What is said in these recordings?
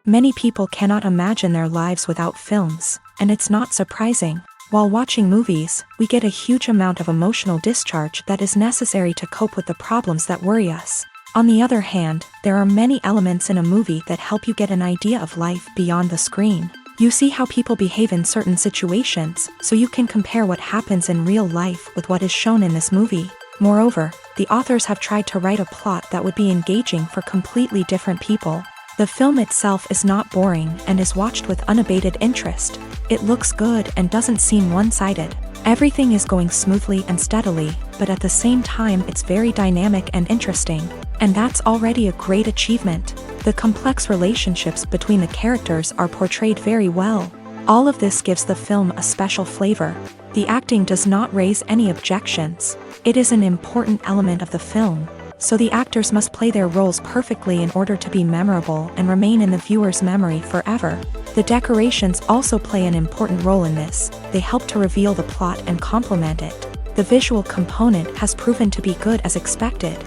Many people cannot imagine their lives without films, and it's not surprising. While watching movies, we get a huge amount of emotional discharge that is necessary to cope with the problems that worry us. On the other hand, there are many elements in a movie that help you get an idea of life beyond the screen. You see how people behave in certain situations, so you can compare what happens in real life with what is shown in this movie. Moreover, the authors have tried to write a plot that would be engaging for completely different people. The film itself is not boring and is watched with unabated interest. It looks good and doesn't seem one-sided. Everything is going smoothly and steadily, but at the same time it's very dynamic and interesting. And that's already a great achievement. The complex relationships between the characters are portrayed very well. All of this gives the film a special flavor. The acting does not raise any objections. It is an important element of the film, so the actors must play their roles perfectly in order to be memorable and remain in the viewer's memory forever. The decorations also play an important role in this. They help to reveal the plot and complement it. The visual component has proven to be good as expected.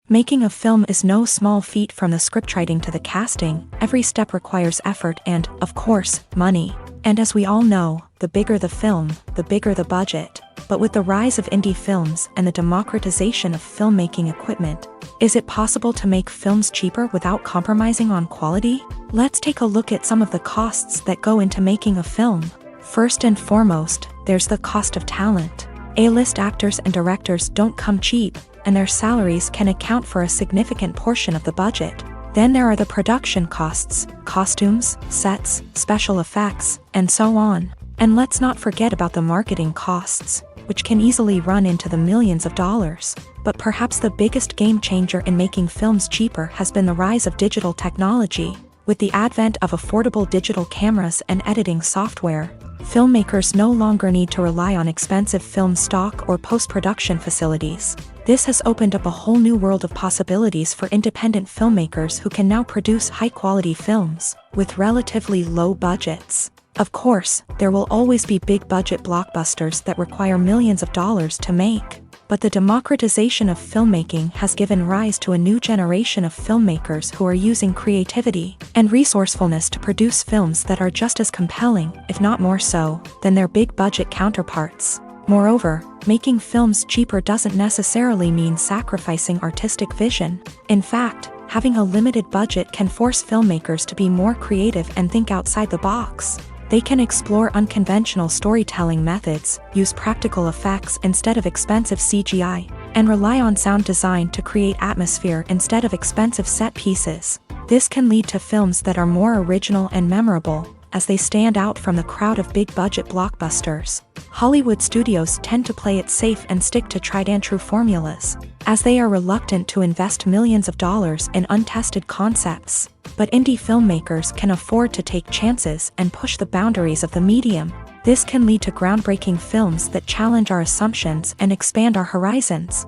Making a film is no small feat, from the scriptwriting to the casting. Every step requires effort and, of course, money. And as we all know, the bigger the film, the bigger the budget. But with the rise of indie films and the democratization of filmmaking equipment, is it possible to make films cheaper without compromising on quality? Let's take a look at some of the costs that go into making a film. First and foremost, there's the cost of talent. A-list actors and directors don't come cheap, and their salaries can account for a significant portion of the budget. Then there are the production costs, costumes, sets, special effects, and so on. And let's not forget about the marketing costs, which can easily run into the millions of dollars. But perhaps the biggest game changer in making films cheaper has been the rise of digital technology. With the advent of affordable digital cameras and editing software, filmmakers no longer need to rely on expensive film stock or post-production facilities. This has opened up a whole new world of possibilities for independent filmmakers who can now produce high-quality films with relatively low budgets. Of course, there will always be big-budget blockbusters that require millions of dollars to make. But the democratization of filmmaking has given rise to a new generation of filmmakers who are using creativity and resourcefulness to produce films that are just as compelling, if not more so, than their big-budget counterparts. Moreover, making films cheaper doesn't necessarily mean sacrificing artistic vision. In fact, having a limited budget can force filmmakers to be more creative and think outside the box. They can explore unconventional storytelling methods, use practical effects instead of expensive CGI, and rely on sound design to create atmosphere instead of expensive set pieces. This can lead to films that are more original and memorable, as they stand out from the crowd of big-budget blockbusters. Hollywood studios tend to play it safe and stick to tried-and-true formulas, as they are reluctant to invest millions of dollars in untested concepts. But indie filmmakers can afford to take chances and push the boundaries of the medium. This can lead to groundbreaking films that challenge our assumptions and expand our horizons.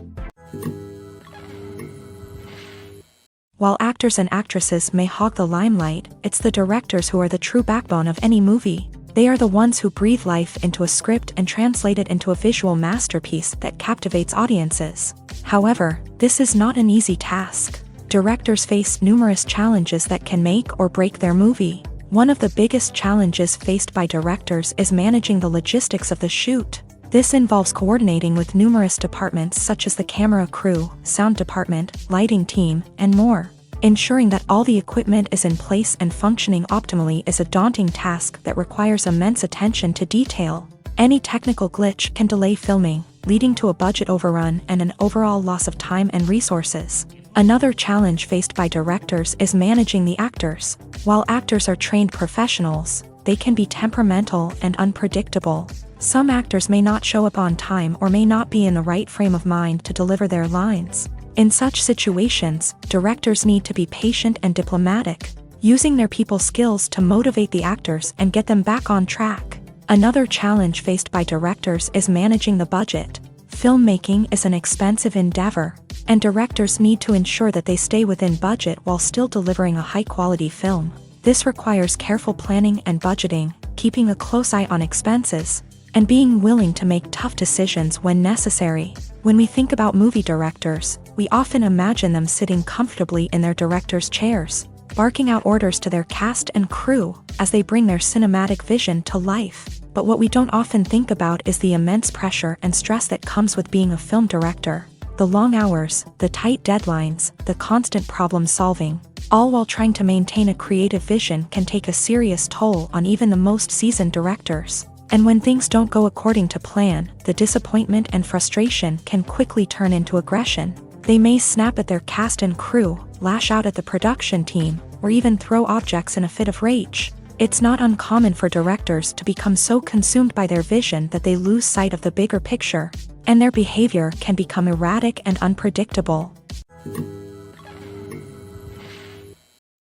While actors and actresses may hog the limelight, it's the directors who are the true backbone of any movie. They are the ones who breathe life into a script and translate it into a visual masterpiece that captivates audiences. However, this is not an easy task. Directors face numerous challenges that can make or break their movie. One of the biggest challenges faced by directors is managing the logistics of the shoot. This involves coordinating with numerous departments such as the camera crew, sound department, lighting team, and more. Ensuring that all the equipment is in place and functioning optimally is a daunting task that requires immense attention to detail. Any technical glitch can delay filming, leading to a budget overrun and an overall loss of time and resources. Another challenge faced by directors is managing the actors. While actors are trained professionals, they can be temperamental and unpredictable. Some actors may not show up on time or may not be in the right frame of mind to deliver their lines. In such situations, directors need to be patient and diplomatic, using their people skills to motivate the actors and get them back on track. Another challenge faced by directors is managing the budget. Filmmaking is an expensive endeavor, and directors need to ensure that they stay within budget while still delivering a high-quality film. This requires careful planning and budgeting, keeping a close eye on expenses, and being willing to make tough decisions when necessary. When we think about movie directors, we often imagine them sitting comfortably in their director's chairs, barking out orders to their cast and crew as they bring their cinematic vision to life. But what we don't often think about is the immense pressure and stress that comes with being a film director. The long hours, the tight deadlines, the constant problem solving, all while trying to maintain a creative vision can take a serious toll on even the most seasoned directors. And when things don't go according to plan, the disappointment and frustration can quickly turn into aggression. They may snap at their cast and crew, lash out at the production team, or even throw objects in a fit of rage. It's not uncommon for directors to become so consumed by their vision that they lose sight of the bigger picture, and their behavior can become erratic and unpredictable.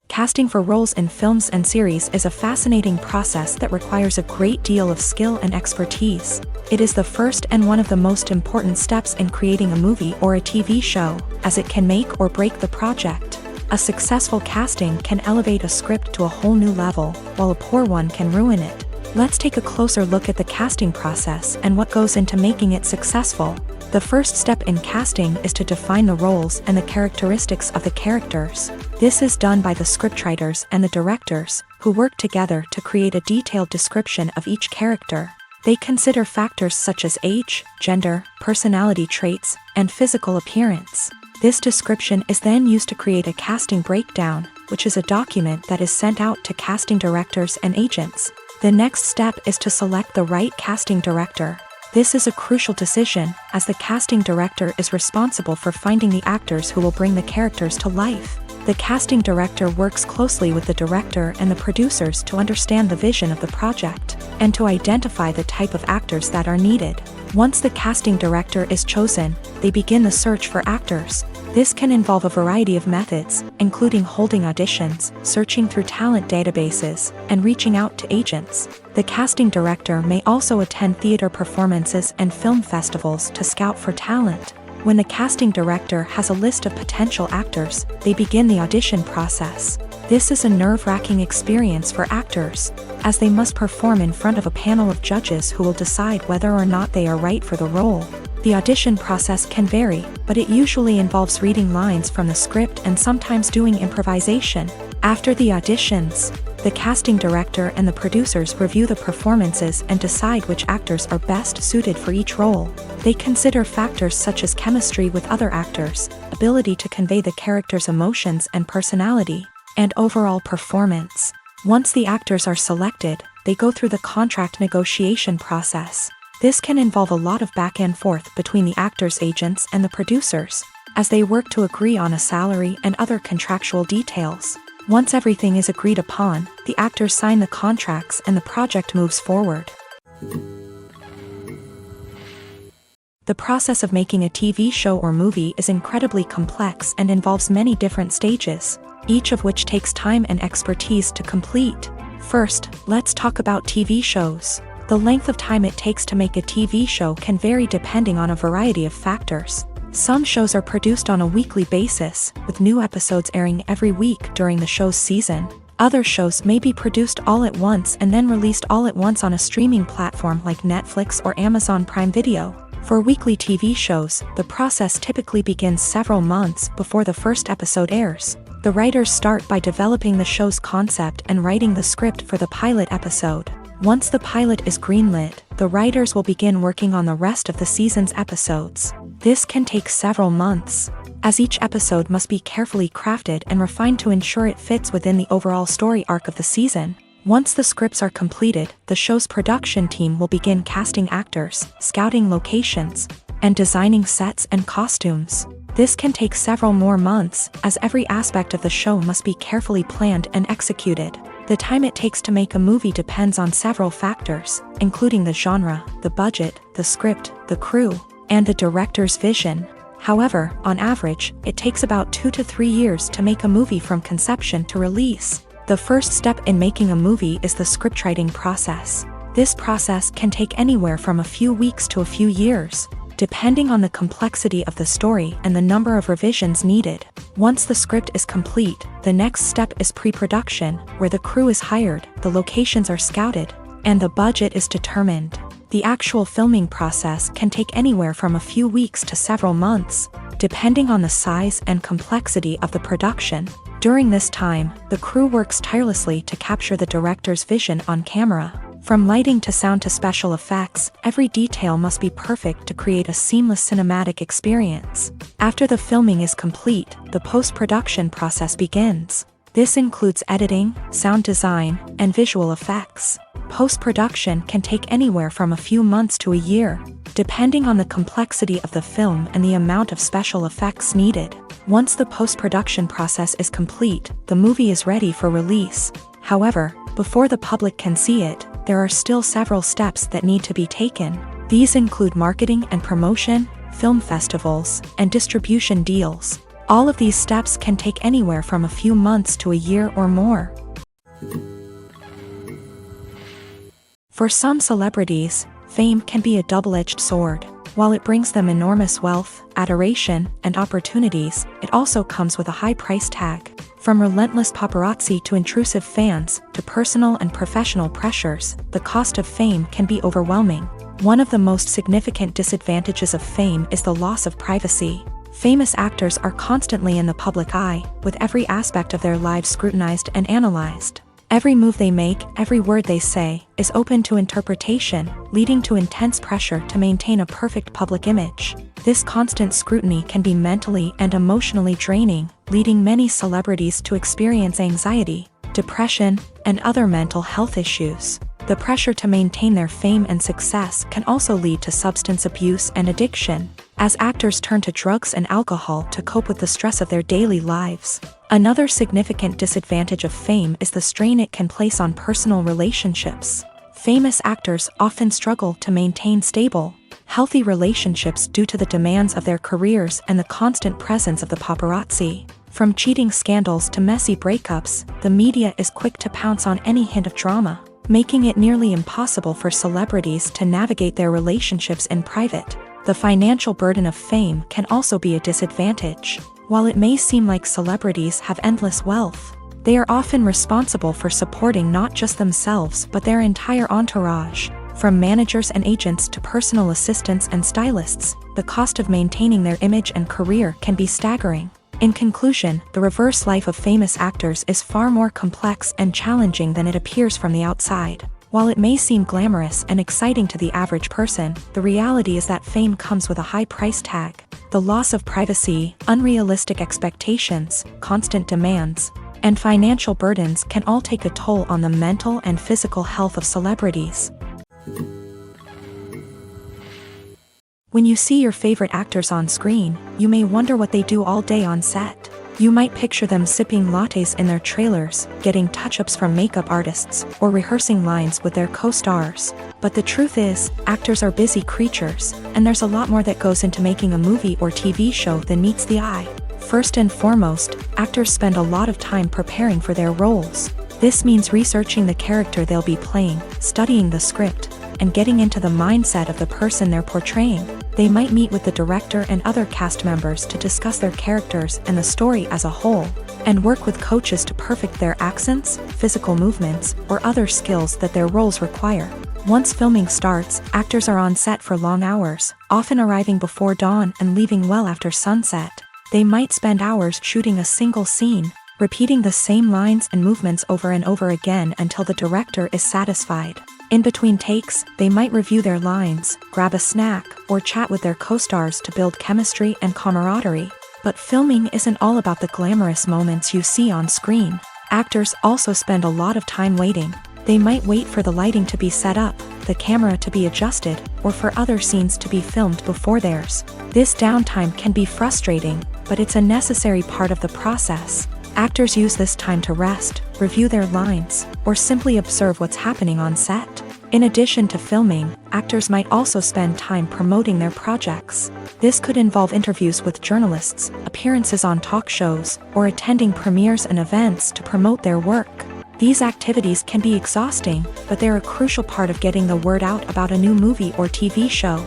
Casting for roles in films and series is a fascinating process that requires a great deal of skill and expertise. It is the first and one of the most important steps in creating a movie or a TV show, as it can make or break the project. A successful casting can elevate a script to a whole new level, while a poor one can ruin it. Let's take a closer look at the casting process and what goes into making it successful. The first step in casting is to define the roles and the characteristics of the characters. This is done by the scriptwriters and the directors, who work together to create a detailed description of each character. They consider factors such as age, gender, personality traits, and physical appearance. This description is then used to create a casting breakdown, which is a document that is sent out to casting directors and agents. The next step is to select the right casting director. This is a crucial decision, as the casting director is responsible for finding the actors who will bring the characters to life. The casting director works closely with the director and the producers to understand the vision of the project, and to identify the type of actors that are needed. Once the casting director is chosen, they begin the search for actors. This can involve a variety of methods, including holding auditions, searching through talent databases, and reaching out to agents. The casting director may also attend theater performances and film festivals to scout for talent. When the casting director has a list of potential actors, they begin the audition process. This is a nerve-wracking experience for actors, as they must perform in front of a panel of judges who will decide whether or not they are right for the role. The audition process can vary, but it usually involves reading lines from the script and sometimes doing improvisation. After the auditions, the casting director and the producers review the performances and decide which actors are best suited for each role. They consider factors such as chemistry with other actors, ability to convey the character's emotions and personality, and overall performance. Once the actors are selected, they go through the contract negotiation process. This can involve a lot of back and forth between the actors' agents and the producers, as they work to agree on a salary and other contractual details. Once everything is agreed upon, the actors sign the contracts and the project moves forward. The process of making a TV show or movie is incredibly complex and involves many different stages, each of which takes time and expertise to complete. First, let's talk about TV shows. The length of time it takes to make a TV show can vary depending on a variety of factors. Some shows are produced on a weekly basis, with new episodes airing every week during the show's season. Other shows may be produced all at once and then released all at once on a streaming platform like Netflix or Amazon Prime Video. For weekly TV shows, the process typically begins several months before the first episode airs. The writers start by developing the show's concept and writing the script for the pilot episode. Once the pilot is greenlit, the writers will begin working on the rest of the season's episodes. This can take several months, as each episode must be carefully crafted and refined to ensure it fits within the overall story arc of the season. Once the scripts are completed, the show's production team will begin casting actors, scouting locations, and designing sets and costumes. This can take several more months, as every aspect of the show must be carefully planned and executed. The time it takes to make a movie depends on several factors, including the genre, the budget, the script, the crew, and the director's vision. However, on average, it takes about 2 to 3 years to make a movie from conception to release. The first step in making a movie is the scriptwriting process. This process can take anywhere from a few weeks to a few years, depending on the complexity of the story and the number of revisions needed. Once the script is complete, the next step is pre-production, where the crew is hired, the locations are scouted, and the budget is determined. The actual filming process can take anywhere from a few weeks to several months, depending on the size and complexity of the production. During this time, the crew works tirelessly to capture the director's vision on camera. From lighting to sound to special effects, every detail must be perfect to create a seamless cinematic experience. After the filming is complete, the post-production process begins. This includes editing, sound design, and visual effects. Post-production can take anywhere from a few months to a year, depending on the complexity of the film and the amount of special effects needed. Once the post-production process is complete, the movie is ready for release. However, before the public can see it, there are still several steps that need to be taken. These include marketing and promotion, film festivals, and distribution deals. All of these steps can take anywhere from a few months to a year or more. For some celebrities, fame can be a double-edged sword. While it brings them enormous wealth, adoration, and opportunities, it also comes with a high price tag. From relentless paparazzi to intrusive fans, to personal and professional pressures, the cost of fame can be overwhelming. One of the most significant disadvantages of fame is the loss of privacy. Famous actors are constantly in the public eye, with every aspect of their lives scrutinized and analyzed. Every move they make, every word they say, is open to interpretation, leading to intense pressure to maintain a perfect public image. This constant scrutiny can be mentally and emotionally draining, leading many celebrities to experience anxiety, depression, and other mental health issues. The pressure to maintain their fame and success can also lead to substance abuse and addiction, as actors turn to drugs and alcohol to cope with the stress of their daily lives. Another significant disadvantage of fame is the strain it can place on personal relationships. Famous actors often struggle to maintain stable, healthy relationships due to the demands of their careers and the constant presence of the paparazzi. From cheating scandals to messy breakups, the media is quick to pounce on any hint of drama, making it nearly impossible for celebrities to navigate their relationships in private. The financial burden of fame can also be a disadvantage. While it may seem like celebrities have endless wealth, they are often responsible for supporting not just themselves but their entire entourage. From managers and agents to personal assistants and stylists, the cost of maintaining their image and career can be staggering. In conclusion, the reverse life of famous actors is far more complex and challenging than it appears from the outside. While it may seem glamorous and exciting to the average person, the reality is that fame comes with a high price tag. The loss of privacy, unrealistic expectations, constant demands, and financial burdens can all take a toll on the mental and physical health of celebrities. When you see your favorite actors on screen, you may wonder what they do all day on set. You might picture them sipping lattes in their trailers, getting touch-ups from makeup artists, or rehearsing lines with their co-stars. But the truth is, actors are busy creatures, and there's a lot more that goes into making a movie or TV show than meets the eye. First and foremost, actors spend a lot of time preparing for their roles. This means researching the character they'll be playing, studying the script, and getting into the mindset of the person they're portraying. They might meet with the director and other cast members to discuss their characters and the story as a whole, and work with coaches to perfect their accents, physical movements, or other skills that their roles require. Once filming starts, actors are on set for long hours, often arriving before dawn and leaving well after sunset. They might spend hours shooting a single scene, repeating the same lines and movements over and over again until the director is satisfied. In between takes, they might review their lines, grab a snack, or chat with their co-stars to build chemistry and camaraderie. But filming isn't all about the glamorous moments you see on screen. Actors also spend a lot of time waiting. They might wait for the lighting to be set up, the camera to be adjusted, or for other scenes to be filmed before theirs. This downtime can be frustrating, but it's a necessary part of the process. Actors use this time to rest, review their lines, or simply observe what's happening on set. In addition to filming, actors might also spend time promoting their projects. This could involve interviews with journalists, appearances on talk shows, or attending premieres and events to promote their work. These activities can be exhausting, but they're a crucial part of getting the word out about a new movie or TV show.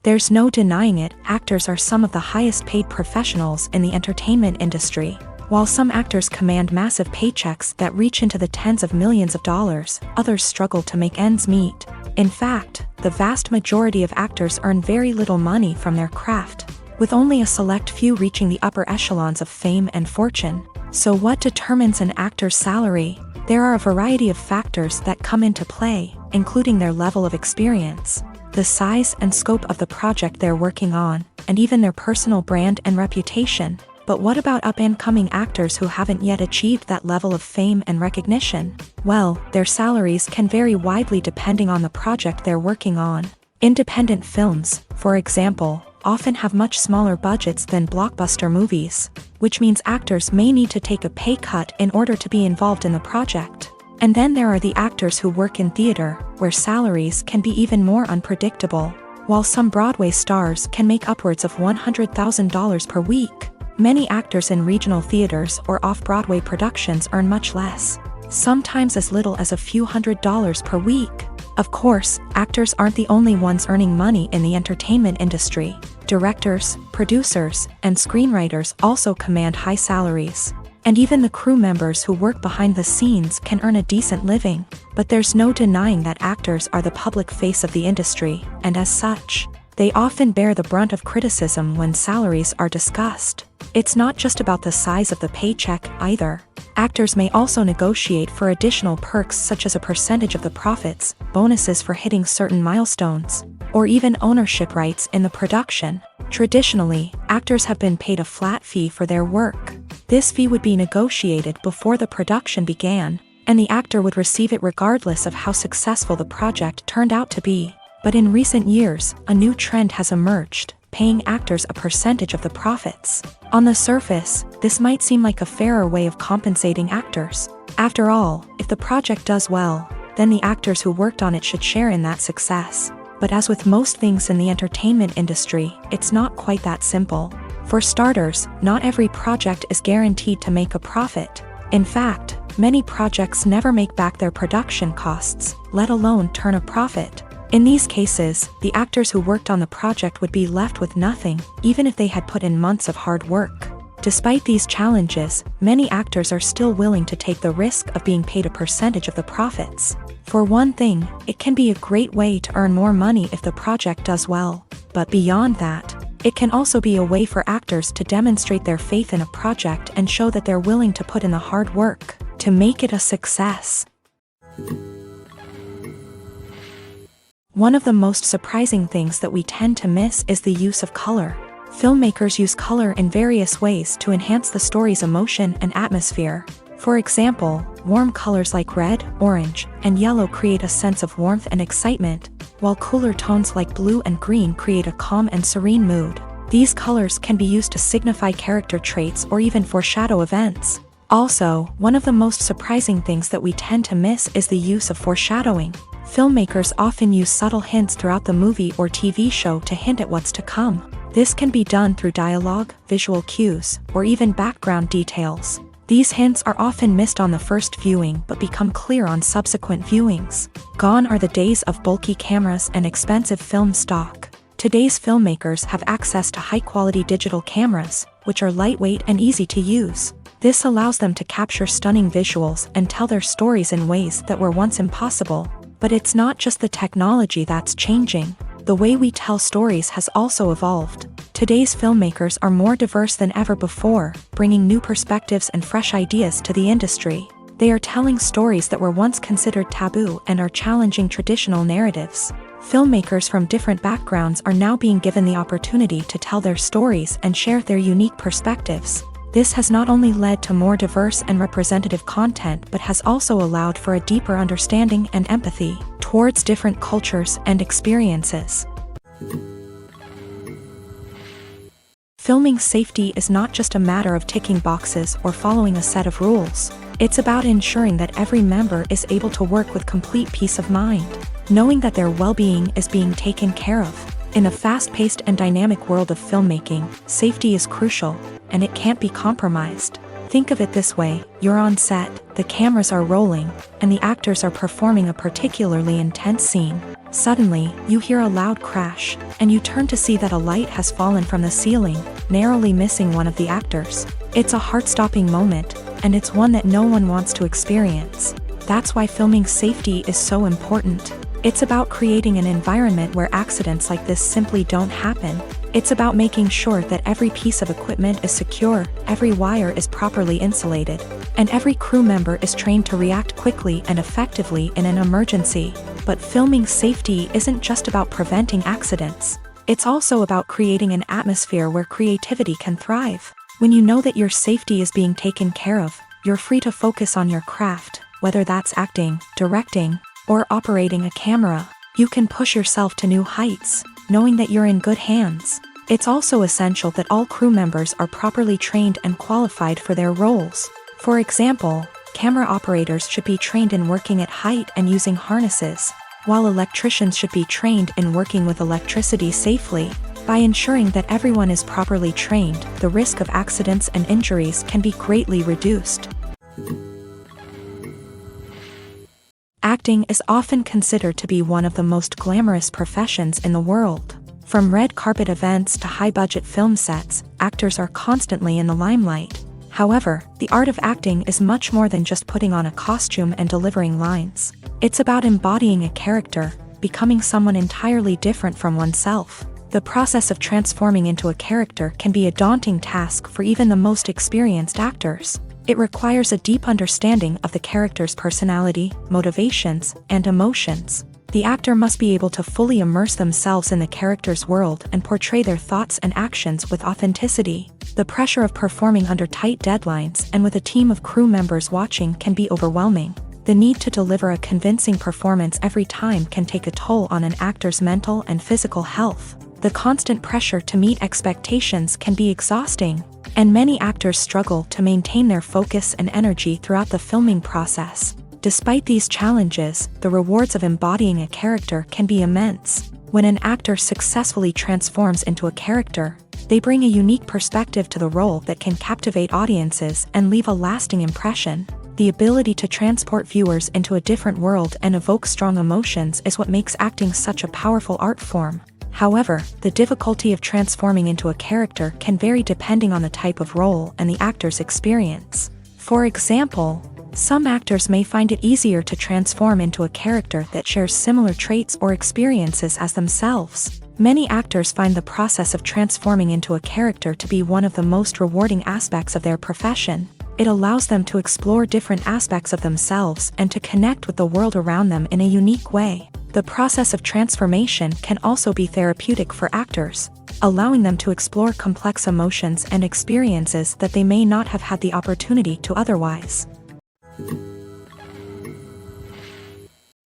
There's no denying it, actors are some of the highest paid professionals in the entertainment industry. While some actors command massive paychecks that reach into the tens of millions of dollars, others struggle to make ends meet. In fact, the vast majority of actors earn very little money from their craft, with only a select few reaching the upper echelons of fame and fortune. So what determines an actor's salary? There are a variety of factors that come into play, including their level of experience, the size and scope of the project they're working on, and even their personal brand and reputation. But what about up-and-coming actors who haven't yet achieved that level of fame and recognition? Well, their salaries can vary widely depending on the project they're working on. Independent films, for example, often have much smaller budgets than blockbuster movies, which means actors may need to take a pay cut in order to be involved in the project. And then there are the actors who work in theater, where salaries can be even more unpredictable. While some Broadway stars can make upwards of $100,000 per week, many actors in regional theaters or off-Broadway productions earn much less, sometimes as little as a few $100s per week. Of course, actors aren't the only ones earning money in the entertainment industry. Directors, producers, and screenwriters also command high salaries. And even the crew members who work behind the scenes can earn a decent living. But there's no denying that actors are the public face of the industry, and as such, they often bear the brunt of criticism when salaries are discussed. It's not just about the size of the paycheck, either. Actors may also negotiate for additional perks such as a percentage of the profits, bonuses for hitting certain milestones, or even ownership rights in the production. Traditionally, actors have been paid a flat fee for their work. This fee would be negotiated before the production began, and the actor would receive it regardless of how successful the project turned out to be. But in recent years, a new trend has emerged, paying actors a percentage of the profits. On the surface, this might seem like a fairer way of compensating actors. After all, if the project does well, then the actors who worked on it should share in that success. But as with most things in the entertainment industry, it's not quite that simple. For starters, not every project is guaranteed to make a profit. In fact, many projects never make back their production costs, let alone turn a profit. In these cases, the actors who worked on the project would be left with nothing, even if they had put in months of hard work. Despite these challenges, many actors are still willing to take the risk of being paid a percentage of the profits. For one thing, it can be a great way to earn more money if the project does well. But beyond that, it can also be a way for actors to demonstrate their faith in a project and show that they're willing to put in the hard work to make it a success. One of the most surprising things that we tend to miss is the use of color. Filmmakers use color in various ways to enhance the story's emotion and atmosphere. For example, warm colors like red, orange, and yellow create a sense of warmth and excitement, while cooler tones like blue and green create a calm and serene mood. These colors can be used to signify character traits or even foreshadow events. Also, one of the most surprising things that we tend to miss is the use of foreshadowing. Filmmakers often use subtle hints throughout the movie or TV show to hint at what's to come. This can be done through dialogue, visual cues, or even background details. These hints are often missed on the first viewing but become clear on subsequent viewings. Gone are the days of bulky cameras and expensive film stock. Today's filmmakers have access to high-quality digital cameras, which are lightweight and easy to use. This allows them to capture stunning visuals and tell their stories in ways that were once impossible. But it's not just the technology that's changing. The way we tell stories has also evolved. Today's filmmakers are more diverse than ever before, bringing new perspectives and fresh ideas to the industry. They are telling stories that were once considered taboo and are challenging traditional narratives. Filmmakers from different backgrounds are now being given the opportunity to tell their stories and share their unique perspectives. This has not only led to more diverse and representative content but has also allowed for a deeper understanding and empathy towards different cultures and experiences. Filming safety is not just a matter of ticking boxes or following a set of rules. It's about ensuring that every member is able to work with complete peace of mind, knowing that their well-being is being taken care of. In a fast-paced and dynamic world of filmmaking, safety is crucial, and it can't be compromised. Think of it this way: you're on set, the cameras are rolling, and the actors are performing a particularly intense scene. Suddenly, you hear a loud crash, and you turn to see that a light has fallen from the ceiling, narrowly missing one of the actors. It's a heart-stopping moment, and it's one that no one wants to experience. That's why filming safety is so important. It's about creating an environment where accidents like this simply don't happen. It's about making sure that every piece of equipment is secure, every wire is properly insulated, and every crew member is trained to react quickly and effectively in an emergency. But filming safety isn't just about preventing accidents. It's also about creating an atmosphere where creativity can thrive. When you know that your safety is being taken care of, you're free to focus on your craft, whether that's acting, directing, or operating a camera. You can push yourself to new heights, knowing that you're in good hands. It's also essential that all crew members are properly trained and qualified for their roles. For example, camera operators should be trained in working at height and using harnesses, while electricians should be trained in working with electricity safely. By ensuring that everyone is properly trained, the risk of accidents and injuries can be greatly reduced. Acting is often considered to be one of the most glamorous professions in the world. From red carpet events to high-budget film sets, actors are constantly in the limelight. However, the art of acting is much more than just putting on a costume and delivering lines. It's about embodying a character, becoming someone entirely different from oneself. The process of transforming into a character can be a daunting task for even the most experienced actors. It requires a deep understanding of the character's personality, motivations, and emotions. The actor must be able to fully immerse themselves in the character's world and portray their thoughts and actions with authenticity. The pressure of performing under tight deadlines and with a team of crew members watching can be overwhelming. The need to deliver a convincing performance every time can take a toll on an actor's mental and physical health. The constant pressure to meet expectations can be exhausting, and many actors struggle to maintain their focus and energy throughout the filming process. Despite these challenges, the rewards of embodying a character can be immense. When an actor successfully transforms into a character, they bring a unique perspective to the role that can captivate audiences and leave a lasting impression. The ability to transport viewers into a different world and evoke strong emotions is what makes acting such a powerful art form. However, the difficulty of transforming into a character can vary depending on the type of role and the actor's experience. For example, some actors may find it easier to transform into a character that shares similar traits or experiences as themselves. Many actors find the process of transforming into a character to be one of the most rewarding aspects of their profession. It allows them to explore different aspects of themselves and to connect with the world around them in a unique way. The process of transformation can also be therapeutic for actors, allowing them to explore complex emotions and experiences that they may not have had the opportunity to otherwise.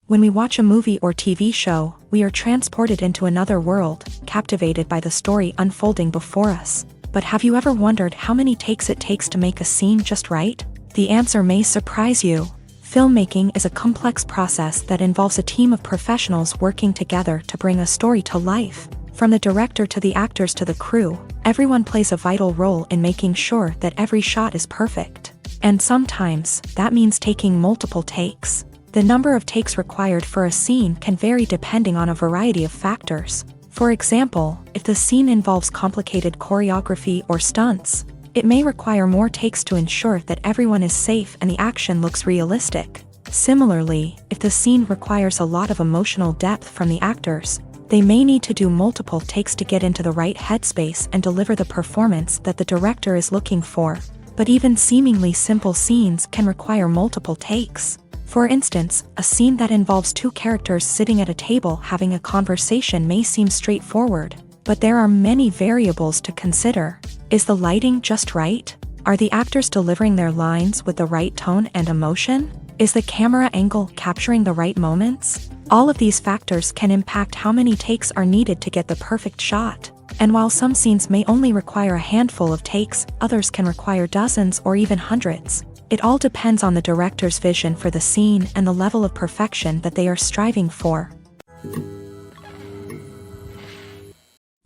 When we watch a movie or TV show, we are transported into another world, captivated by the story unfolding before us. But have you ever wondered how many takes it takes to make a scene just right? The answer may surprise you. Filmmaking is a complex process that involves a team of professionals working together to bring a story to life. From the director to the actors to the crew, everyone plays a vital role in making sure that every shot is perfect. And sometimes, that means taking multiple takes. The number of takes required for a scene can vary depending on a variety of factors. For example, if the scene involves complicated choreography or stunts, it may require more takes to ensure that everyone is safe and the action looks realistic. Similarly, if the scene requires a lot of emotional depth from the actors, they may need to do multiple takes to get into the right headspace and deliver the performance that the director is looking for. But even seemingly simple scenes can require multiple takes. For instance, a scene that involves two characters sitting at a table having a conversation may seem straightforward, but there are many variables to consider. Is the lighting just right? Are the actors delivering their lines with the right tone and emotion? Is the camera angle capturing the right moments? All of these factors can impact how many takes are needed to get the perfect shot. And while some scenes may only require a handful of takes, others can require dozens or even hundreds. It all depends on the director's vision for the scene and the level of perfection that they are striving for.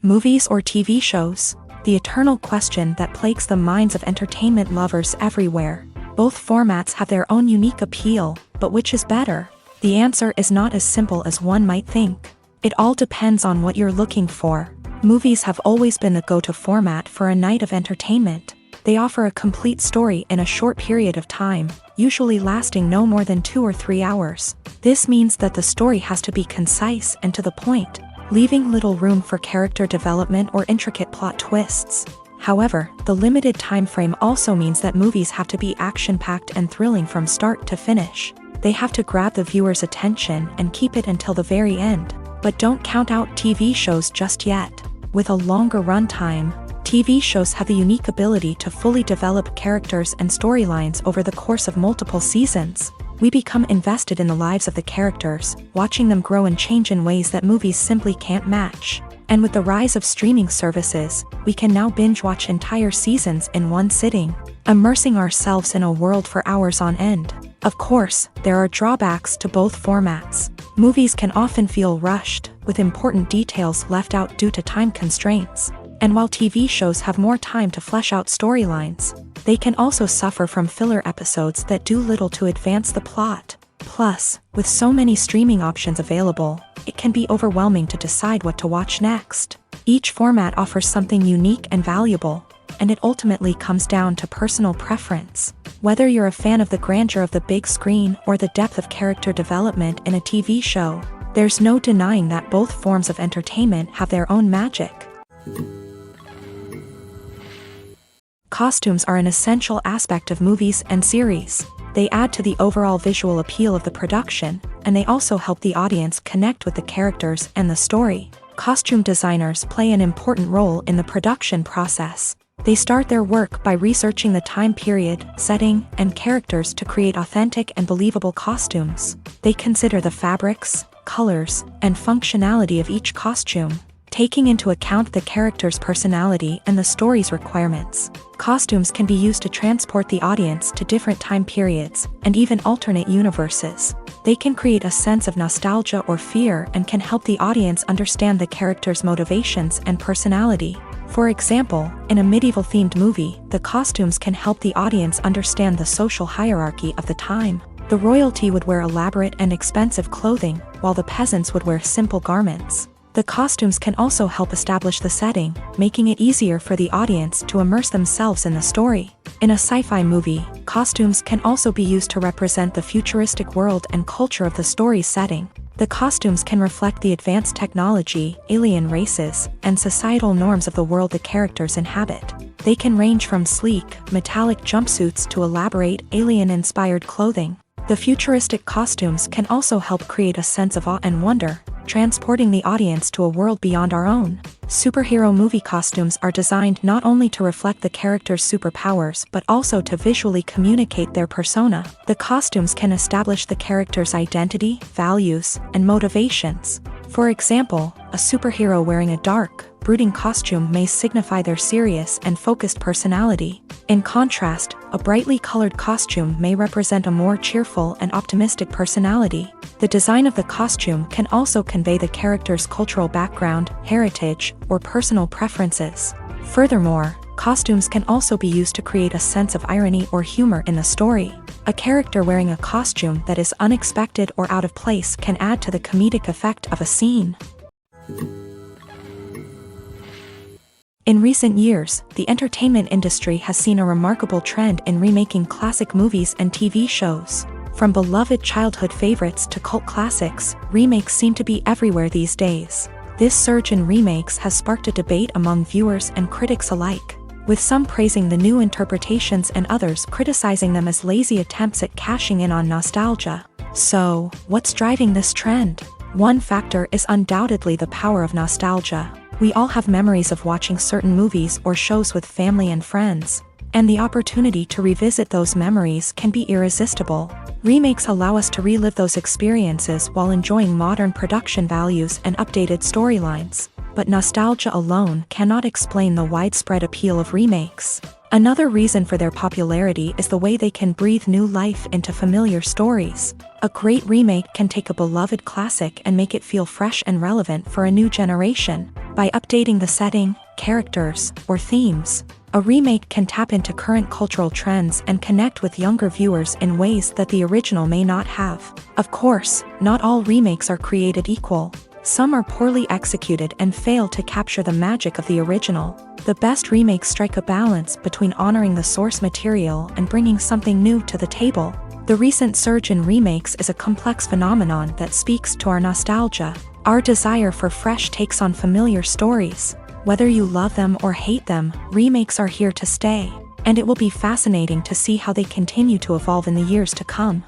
Movies or TV shows? The eternal question that plagues the minds of entertainment lovers everywhere. Both formats have their own unique appeal, but which is better? The answer is not as simple as one might think. It all depends on what you're looking for. Movies have always been the go-to format for a night of entertainment. They offer a complete story in a short period of time, usually lasting no more than 2 or 3 hours. This means that the story has to be concise and to the point, leaving little room for character development or intricate plot twists. However, the limited time frame also means that movies have to be action-packed and thrilling from start to finish. They have to grab the viewer's attention and keep it until the very end. But don't count out TV shows just yet. With a longer runtime, TV shows have the unique ability to fully develop characters and storylines over the course of multiple seasons. We become invested in the lives of the characters, watching them grow and change in ways that movies simply can't match. And with the rise of streaming services, we can now binge-watch entire seasons in one sitting, immersing ourselves in a world for hours on end. Of course, there are drawbacks to both formats. Movies can often feel rushed, with important details left out due to time constraints. And while TV shows have more time to flesh out storylines, they can also suffer from filler episodes that do little to advance the plot. Plus, with so many streaming options available, it can be overwhelming to decide what to watch next. Each format offers something unique and valuable, and it ultimately comes down to personal preference. Whether you're a fan of the grandeur of the big screen or the depth of character development in a TV show, there's no denying that both forms of entertainment have their own magic. Costumes are an essential aspect of movies and series. They add to the overall visual appeal of the production, and they also help the audience connect with the characters and the story. Costume designers play an important role in the production process. They start their work by researching the time period, setting, and characters to create authentic and believable costumes. They consider the fabrics, colors, and functionality of each costume, taking into account the character's personality and the story's requirements. Costumes can be used to transport the audience to different time periods and even alternate universes. They can create a sense of nostalgia or fear and can help the audience understand the character's motivations and personality. For example, in a medieval-themed movie, the costumes can help the audience understand the social hierarchy of the time. The royalty would wear elaborate and expensive clothing, while the peasants would wear simple garments. The costumes can also help establish the setting, making it easier for the audience to immerse themselves in the story. In a sci-fi movie, costumes can also be used to represent the futuristic world and culture of the story's setting. The costumes can reflect the advanced technology, alien races, and societal norms of the world the characters inhabit. They can range from sleek, metallic jumpsuits to elaborate, alien-inspired clothing. The futuristic costumes can also help create a sense of awe and wonder, transporting the audience to a world beyond our own. Superhero movie costumes are designed not only to reflect the character's superpowers but also to visually communicate their persona. The costumes can establish the character's identity, values, and motivations. For example, a superhero wearing a dark, brooding costume may signify their serious and focused personality. In contrast, a brightly colored costume may represent a more cheerful and optimistic personality. The design of the costume can also convey the character's cultural background, heritage, or personal preferences. Furthermore, costumes can also be used to create a sense of irony or humor in the story. A character wearing a costume that is unexpected or out of place can add to the comedic effect of a scene. In recent years, the entertainment industry has seen a remarkable trend in remaking classic movies and TV shows. From beloved childhood favorites to cult classics, remakes seem to be everywhere these days. This surge in remakes has sparked a debate among viewers and critics alike, with some praising the new interpretations and others criticizing them as lazy attempts at cashing in on nostalgia. So, what's driving this trend? One factor is undoubtedly the power of nostalgia. We all have memories of watching certain movies or shows with family and friends, and the opportunity to revisit those memories can be irresistible. Remakes allow us to relive those experiences while enjoying modern production values and updated storylines. But nostalgia alone cannot explain the widespread appeal of remakes. Another reason for their popularity is the way they can breathe new life into familiar stories. A great remake can take a beloved classic and make it feel fresh and relevant for a new generation. By updating the setting, characters, or themes, A remake can tap into current cultural trends and connect with younger viewers in ways that the original may not have. Of course, not all remakes are created equal. Some are poorly executed and fail to capture the magic of the original. The best remakes strike a balance between honoring the source material and bringing something new to the table. The recent surge in remakes is a complex phenomenon that speaks to our nostalgia, our desire for fresh takes on familiar stories. Whether you love them or hate them, remakes are here to stay, and it will be fascinating to see how they continue to evolve in the years to come.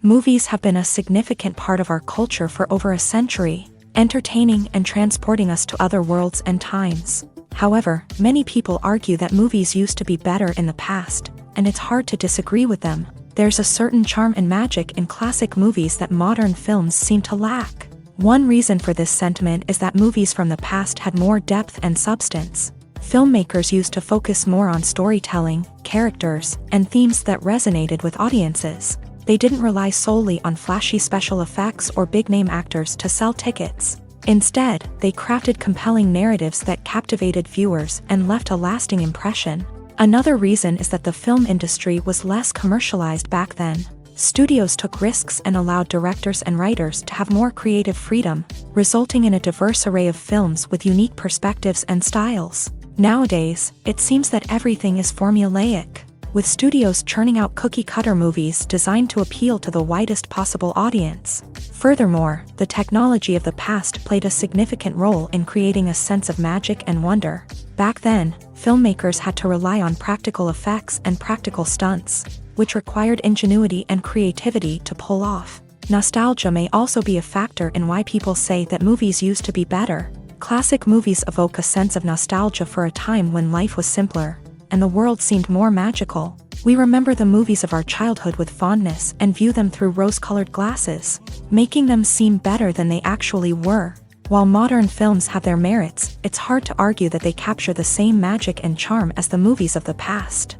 Movies have been a significant part of our culture for over a century, entertaining and transporting us to other worlds and times. However, many people argue that movies used to be better in the past, and it's hard to disagree with them. There's a certain charm and magic in classic movies that modern films seem to lack. One reason for this sentiment is that movies from the past had more depth and substance. Filmmakers used to focus more on storytelling, characters, and themes that resonated with audiences. They didn't rely solely on flashy special effects or big-name actors to sell tickets. Instead, they crafted compelling narratives that captivated viewers and left a lasting impression. Another reason is that the film industry was less commercialized back then. Studios took risks and allowed directors and writers to have more creative freedom, resulting in a diverse array of films with unique perspectives and styles. Nowadays, it seems that everything is formulaic, with studios churning out cookie-cutter movies designed to appeal to the widest possible audience. Furthermore, the technology of the past played a significant role in creating a sense of magic and wonder. Back then, filmmakers had to rely on practical effects and practical stunts, which required ingenuity and creativity to pull off. Nostalgia may also be a factor in why people say that movies used to be better. Classic movies evoke a sense of nostalgia for a time when life was simpler, and the world seemed more magical. We remember the movies of our childhood with fondness and view them through rose-colored glasses, making them seem better than they actually were. While modern films have their merits, it's hard to argue that they capture the same magic and charm as the movies of the past.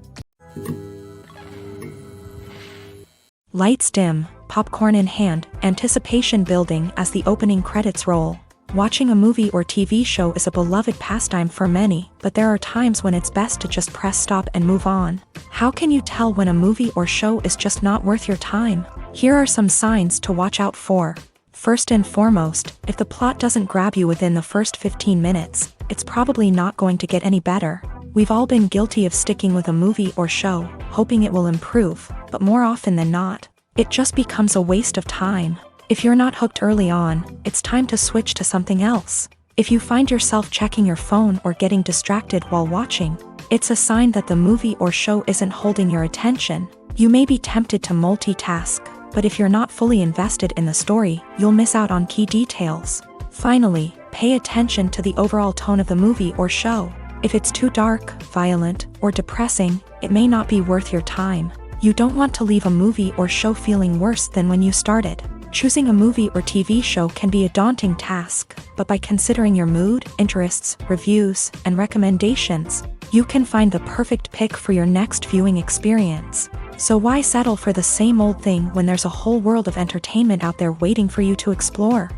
Lights dim, popcorn in hand, anticipation building as the opening credits roll. Watching a movie or TV show is a beloved pastime for many, but there are times when it's best to just press stop and move on. How can you tell when a movie or show is just not worth your time? Here are some signs to watch out for. First and foremost, if the plot doesn't grab you within the first 15 minutes, it's probably not going to get any better. We've all been guilty of sticking with a movie or show, hoping it will improve, but more often than not, it just becomes a waste of time. If you're not hooked early on, it's time to switch to something else. If you find yourself checking your phone or getting distracted while watching, it's a sign that the movie or show isn't holding your attention. You may be tempted to multitask, but if you're not fully invested in the story, you'll miss out on key details. Finally, pay attention to the overall tone of the movie or show. If it's too dark, violent, or depressing, it may not be worth your time. You don't want to leave a movie or show feeling worse than when you started. Choosing a movie or TV show can be a daunting task, but by considering your mood, interests, reviews, and recommendations, you can find the perfect pick for your next viewing experience. So why settle for the same old thing when there's a whole world of entertainment out there waiting for you to explore?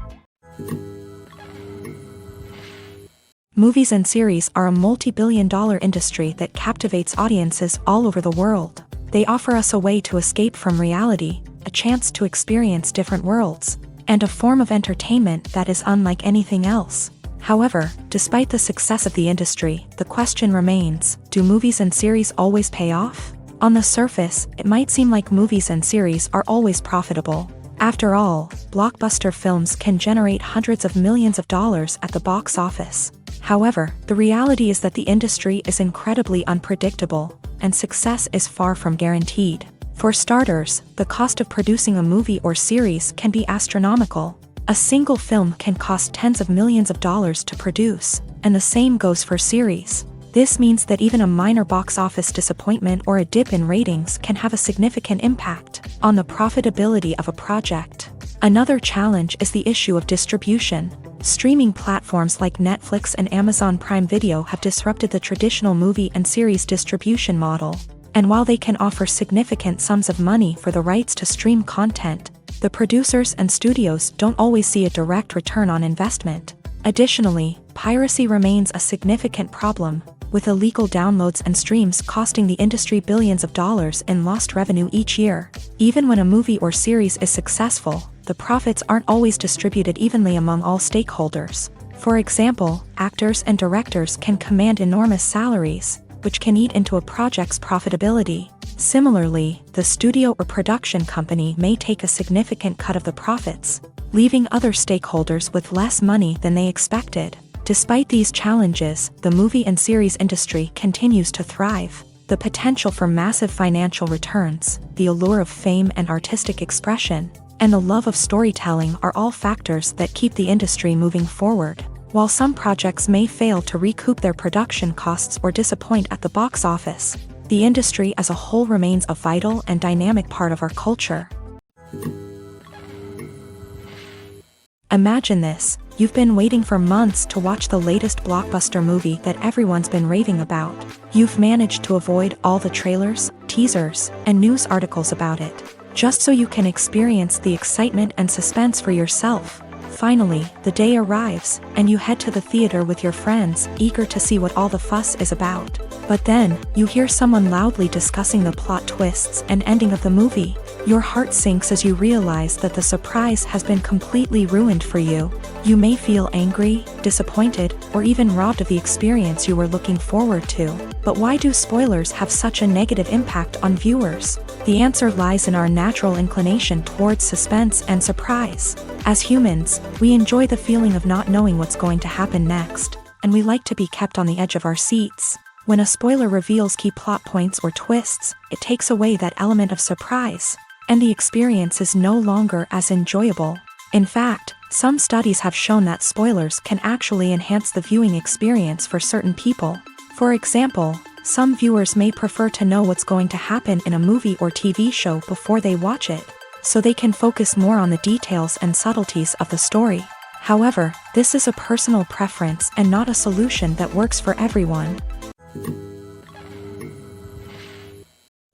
Movies and series are a multi-billion-dollar industry that captivates audiences all over the world. They offer us a way to escape from reality, a chance to experience different worlds, and a form of entertainment that is unlike anything else. However, despite the success of the industry, the question remains, do movies and series always pay off? On the surface, it might seem like movies and series are always profitable. After all, blockbuster films can generate hundreds of millions of dollars at the box office. However, the reality is that the industry is incredibly unpredictable, and success is far from guaranteed. For starters, the cost of producing a movie or series can be astronomical. A single film can cost tens of millions of dollars to produce, and the same goes for series. This means that even a minor box office disappointment or a dip in ratings can have a significant impact on the profitability of a project. Another challenge is the issue of distribution. Streaming platforms like Netflix and Amazon Prime Video have disrupted the traditional movie and series distribution model. And while they can offer significant sums of money for the rights to stream content, the producers and studios don't always see a direct return on investment. Additionally, piracy remains a significant problem, with illegal downloads and streams costing the industry billions of dollars in lost revenue each year. Even when a movie or series is successful, the profits aren't always distributed evenly among all stakeholders. For example, actors and directors can command enormous salaries, which can eat into a project's profitability. Similarly, the studio or production company may take a significant cut of the profits, leaving other stakeholders with less money than they expected. Despite these challenges, the movie and series industry continues to thrive. The potential for massive financial returns, the allure of fame and artistic expression, and the love of storytelling are all factors that keep the industry moving forward. While some projects may fail to recoup their production costs or disappoint at the box office, the industry as a whole remains a vital and dynamic part of our culture. Imagine this: you've been waiting for months to watch the latest blockbuster movie that everyone's been raving about. You've managed to avoid all the trailers, teasers, and news articles about it, just so you can experience the excitement and suspense for yourself. Finally, the day arrives, and you head to the theater with your friends, eager to see what all the fuss is about. But then, you hear someone loudly discussing the plot twists and ending of the movie. Your heart sinks as you realize that the surprise has been completely ruined for you. You may feel angry, disappointed, or even robbed of the experience you were looking forward to. But why do spoilers have such a negative impact on viewers? The answer lies in our natural inclination towards suspense and surprise. As humans, we enjoy the feeling of not knowing what's going to happen next, and we like to be kept on the edge of our seats. When a spoiler reveals key plot points or twists, it takes away that element of surprise, and the experience is no longer as enjoyable. In fact, some studies have shown that spoilers can actually enhance the viewing experience for certain people. For example, some viewers may prefer to know what's going to happen in a movie or TV show before they watch it, so they can focus more on the details and subtleties of the story. However, this is a personal preference and not a solution that works for everyone.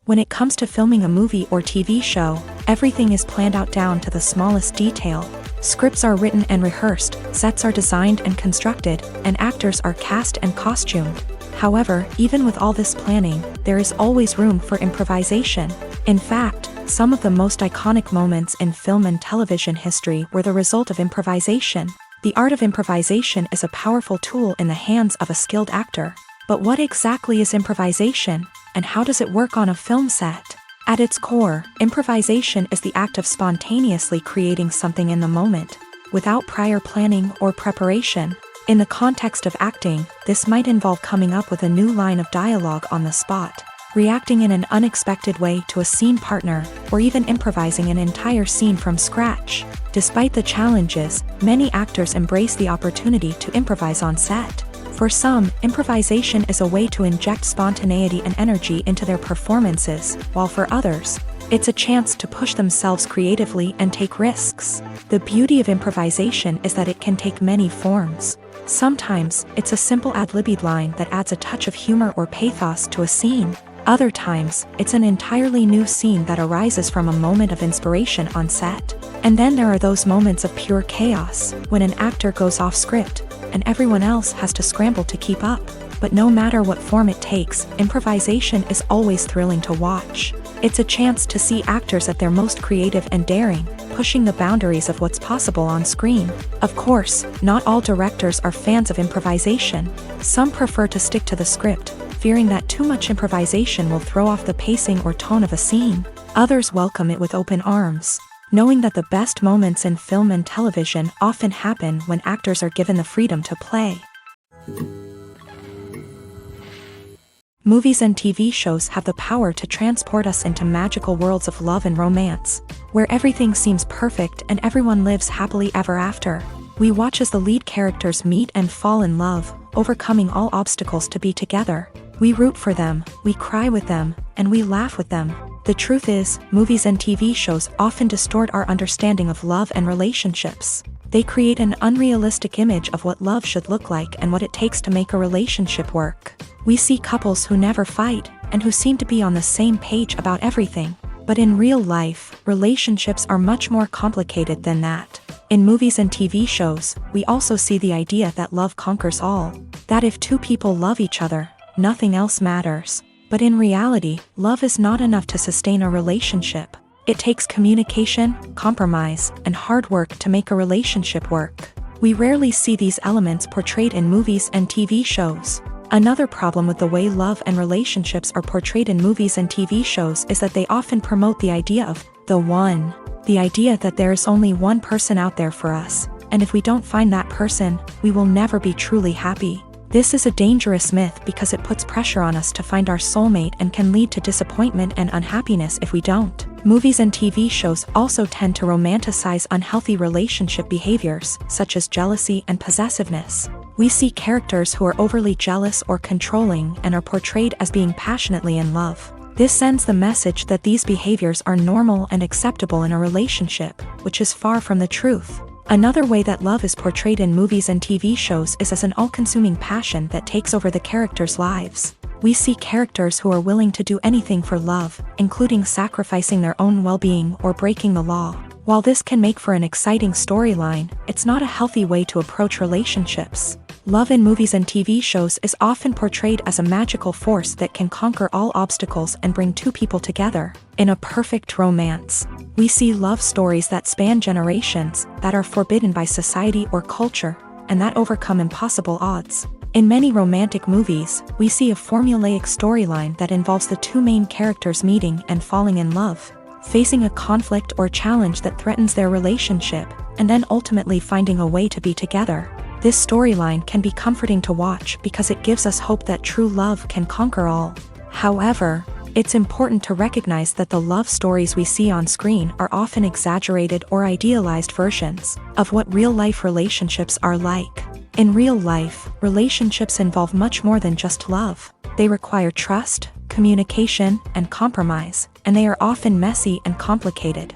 When it comes to filming a movie or TV show, everything is planned out down to the smallest detail. Scripts are written and rehearsed, sets are designed and constructed, and actors are cast and costumed. However, even with all this planning, there is always room for improvisation. In fact, some of the most iconic moments in film and television history were the result of improvisation. The art of improvisation is a powerful tool in the hands of a skilled actor. But what exactly is improvisation, and how does it work on a film set? At its core, improvisation is the act of spontaneously creating something in the moment, without prior planning or preparation. In the context of acting, this might involve coming up with a new line of dialogue on the spot, reacting in an unexpected way to a scene partner, or even improvising an entire scene from scratch. Despite the challenges, many actors embrace the opportunity to improvise on set. For some, improvisation is a way to inject spontaneity and energy into their performances, while for others, it's a chance to push themselves creatively and take risks. The beauty of improvisation is that it can take many forms. Sometimes, it's a simple ad-libbed line that adds a touch of humor or pathos to a scene. Other times, it's an entirely new scene that arises from a moment of inspiration on set. And then there are those moments of pure chaos, when an actor goes off script, and everyone else has to scramble to keep up. But no matter what form it takes, improvisation is always thrilling to watch. It's a chance to see actors at their most creative and daring, pushing the boundaries of what's possible on screen. Of course, not all directors are fans of improvisation. Some prefer to stick to the script, fearing that too much improvisation will throw off the pacing or tone of a scene. Others welcome it with open arms, knowing that the best moments in film and television often happen when actors are given the freedom to play. Movies and TV shows have the power to transport us into magical worlds of love and romance, where everything seems perfect and everyone lives happily ever after. We watch as the lead characters meet and fall in love, overcoming all obstacles to be together. We root for them, we cry with them, and we laugh with them. The truth is, movies and TV shows often distort our understanding of love and relationships. They create an unrealistic image of what love should look like and what it takes to make a relationship work. We see couples who never fight, and who seem to be on the same page about everything. But in real life, relationships are much more complicated than that. In movies and TV shows, we also see the idea that love conquers all. That if two people love each other, nothing else matters. But in reality, love is not enough to sustain a relationship. It takes communication, compromise, and hard work to make a relationship work. We rarely see these elements portrayed in movies and TV shows. Another problem with the way love and relationships are portrayed in movies and TV shows is that they often promote the idea of the one. The idea that there is only one person out there for us, and if we don't find that person, we will never be truly happy. This is a dangerous myth because it puts pressure on us to find our soulmate and can lead to disappointment and unhappiness if we don't. Movies and TV shows also tend to romanticize unhealthy relationship behaviors, such as jealousy and possessiveness. We see characters who are overly jealous or controlling and are portrayed as being passionately in love. This sends the message that these behaviors are normal and acceptable in a relationship, which is far from the truth. Another way that love is portrayed in movies and TV shows is as an all-consuming passion that takes over the characters' lives. We see characters who are willing to do anything for love, including sacrificing their own well-being or breaking the law. While this can make for an exciting storyline, it's not a healthy way to approach relationships. Love in movies and TV shows is often portrayed as a magical force that can conquer all obstacles and bring two people together. In a perfect romance, we see love stories that span generations, that are forbidden by society or culture, and that overcome impossible odds. In many romantic movies, we see a formulaic storyline that involves the two main characters meeting and falling in love, facing a conflict or challenge that threatens their relationship, and then ultimately finding a way to be together. This storyline can be comforting to watch because it gives us hope that true love can conquer all. However, it's important to recognize that the love stories we see on screen are often exaggerated or idealized versions of what real-life relationships are like. In real life, relationships involve much more than just love. They require trust, communication, and compromise, and they are often messy and complicated.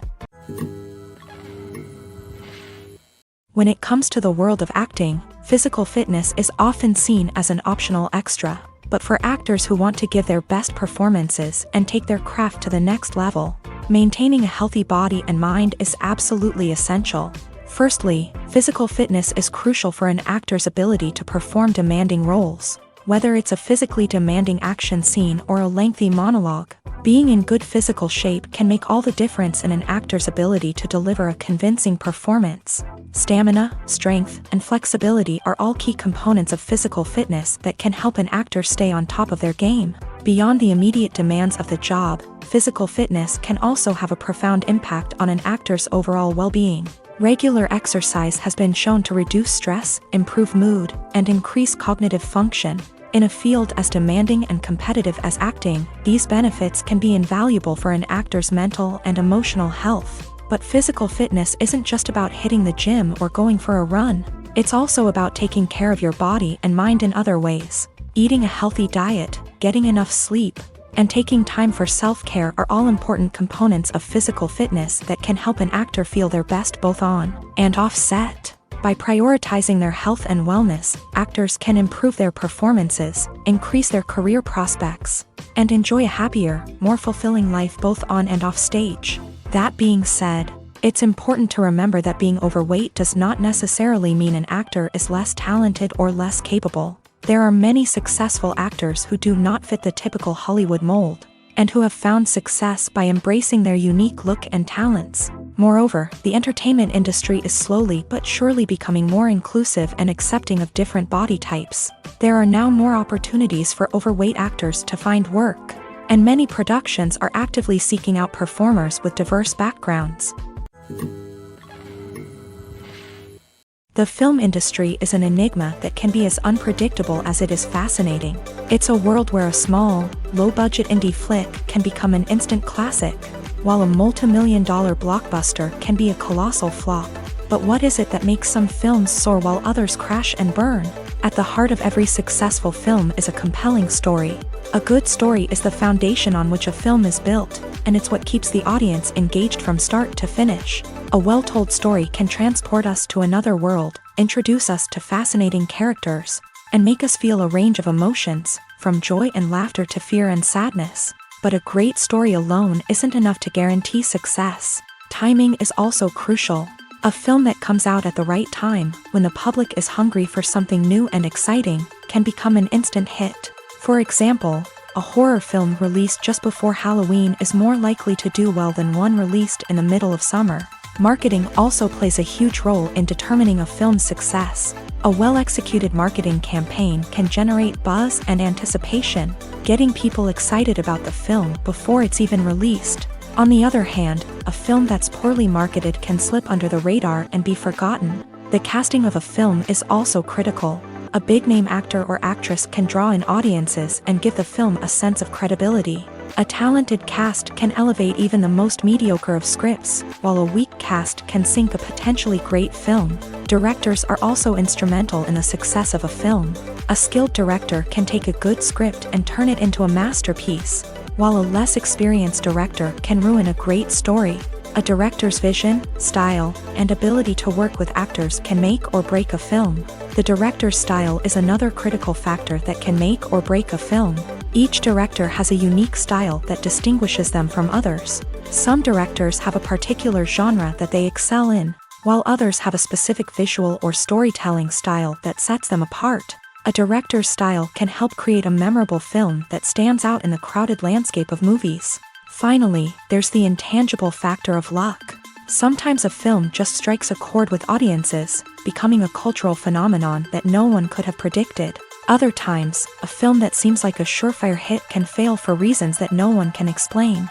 When it comes to the world of acting, physical fitness is often seen as an optional extra. But for actors who want to give their best performances and take their craft to the next level, maintaining a healthy body and mind is absolutely essential. Firstly, physical fitness is crucial for an actor's ability to perform demanding roles. Whether it's a physically demanding action scene or a lengthy monologue, being in good physical shape can make all the difference in an actor's ability to deliver a convincing performance. Stamina, strength, and flexibility are all key components of physical fitness that can help an actor stay on top of their game. Beyond the immediate demands of the job, physical fitness can also have a profound impact on an actor's overall well-being. Regular exercise has been shown to reduce stress, improve mood, and increase cognitive function. In a field as demanding and competitive as acting, these benefits can be invaluable for an actor's mental and emotional health. But physical fitness isn't just about hitting the gym or going for a run. It's also about taking care of your body and mind in other ways. Eating a healthy diet, getting enough sleep, and taking time for self-care are all important components of physical fitness that can help an actor feel their best both on and off set. By prioritizing their health and wellness, actors can improve their performances, increase their career prospects, and enjoy a happier, more fulfilling life both on and off stage. That being said, it's important to remember that being overweight does not necessarily mean an actor is less talented or less capable. There are many successful actors who do not fit the typical Hollywood mold, and who have found success by embracing their unique look and talents. Moreover, the entertainment industry is slowly but surely becoming more inclusive and accepting of different body types. There are now more opportunities for overweight actors to find work, and many productions are actively seeking out performers with diverse backgrounds. The film industry is an enigma that can be as unpredictable as it is fascinating. It's a world where a small, low-budget indie flick can become an instant classic, while a multi-million-dollar blockbuster can be a colossal flop. But what is it that makes some films soar while others crash and burn? At the heart of every successful film is a compelling story. A good story is the foundation on which a film is built, and it's what keeps the audience engaged from start to finish. A well-told story can transport us to another world, introduce us to fascinating characters, and make us feel a range of emotions, from joy and laughter to fear and sadness. But a great story alone isn't enough to guarantee success. Timing is also crucial. A film that comes out at the right time, when the public is hungry for something new and exciting, can become an instant hit. For example, a horror film released just before Halloween is more likely to do well than one released in the middle of summer. Marketing also plays a huge role in determining a film's success. A well-executed marketing campaign can generate buzz and anticipation, getting people excited about the film before it's even released. On the other hand, a film that's poorly marketed can slip under the radar and be forgotten. The casting of a film is also critical. A big-name actor or actress can draw in audiences and give the film a sense of credibility. A talented cast can elevate even the most mediocre of scripts, while a weak cast can sink a potentially great film. Directors are also instrumental in the success of a film. A skilled director can take a good script and turn it into a masterpiece, while a less experienced director can ruin a great story. A director's vision, style, and ability to work with actors can make or break a film. The director's style is another critical factor that can make or break a film. Each director has a unique style that distinguishes them from others. Some directors have a particular genre that they excel in, while others have a specific visual or storytelling style that sets them apart. A director's style can help create a memorable film that stands out in the crowded landscape of movies. Finally, there's the intangible factor of luck. Sometimes a film just strikes a chord with audiences, becoming a cultural phenomenon that no one could have predicted. Other times, a film that seems like a surefire hit can fail for reasons that no one can explain.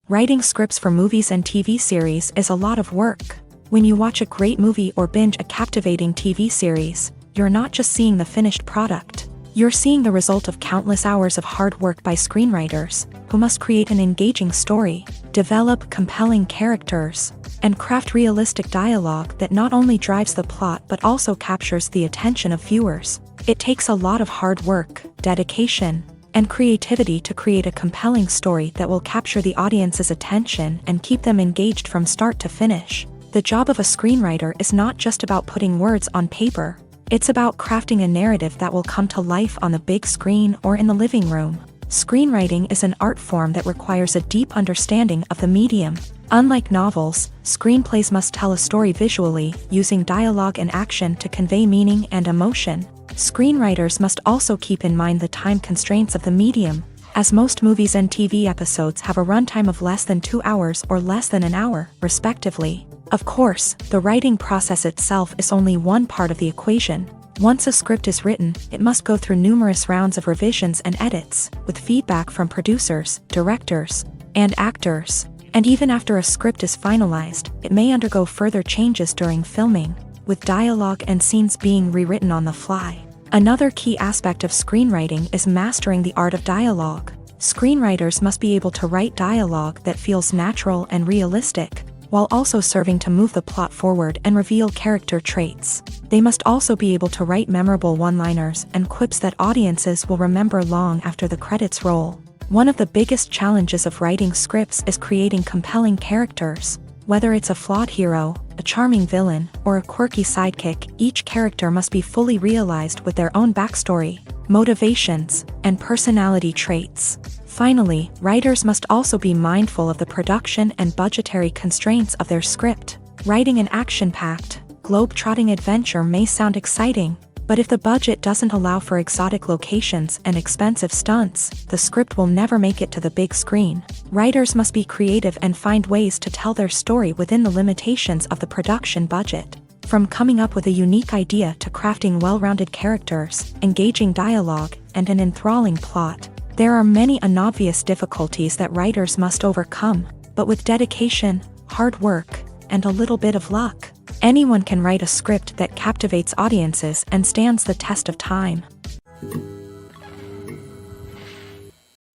Writing scripts for movies and TV series is a lot of work. When you watch a great movie or binge a captivating TV series, you're not just seeing the finished product. You're seeing the result of countless hours of hard work by screenwriters, who must create an engaging story, develop compelling characters, and craft realistic dialogue that not only drives the plot but also captures the attention of viewers. It takes a lot of hard work, dedication, and creativity to create a compelling story that will capture the audience's attention and keep them engaged from start to finish. The job of a screenwriter is not just about putting words on paper. It's about crafting a narrative that will come to life on the big screen or in the living room. Screenwriting is an art form that requires a deep understanding of the medium. Unlike novels, screenplays must tell a story visually, using dialogue and action to convey meaning and emotion. Screenwriters must also keep in mind the time constraints of the medium, as most movies and TV episodes have a runtime of less than 2 hours or less than an hour, respectively. Of course, the writing process itself is only one part of the equation. Once a script is written, it must go through numerous rounds of revisions and edits, with feedback from producers, directors, and actors. And even after a script is finalized, it may undergo further changes during filming, with dialogue and scenes being rewritten on the fly. Another key aspect of screenwriting is mastering the art of dialogue. Screenwriters must be able to write dialogue that feels natural and realistic, while also serving to move the plot forward and reveal character traits. They must also be able to write memorable one-liners and quips that audiences will remember long after the credits roll. One of the biggest challenges of writing scripts is creating compelling characters. Whether it's a flawed hero, a charming villain, or a quirky sidekick, each character must be fully realized with their own backstory, motivations, and personality traits. Finally, writers must also be mindful of the production and budgetary constraints of their script. Writing an action-packed, globe-trotting adventure may sound exciting, but if the budget doesn't allow for exotic locations and expensive stunts, the script will never make it to the big screen. Writers must be creative and find ways to tell their story within the limitations of the production budget. From coming up with a unique idea to crafting well-rounded characters, engaging dialogue, and an enthralling plot, there are many unobvious difficulties that writers must overcome, but with dedication, hard work, and a little bit of luck, anyone can write a script that captivates audiences and stands the test of time.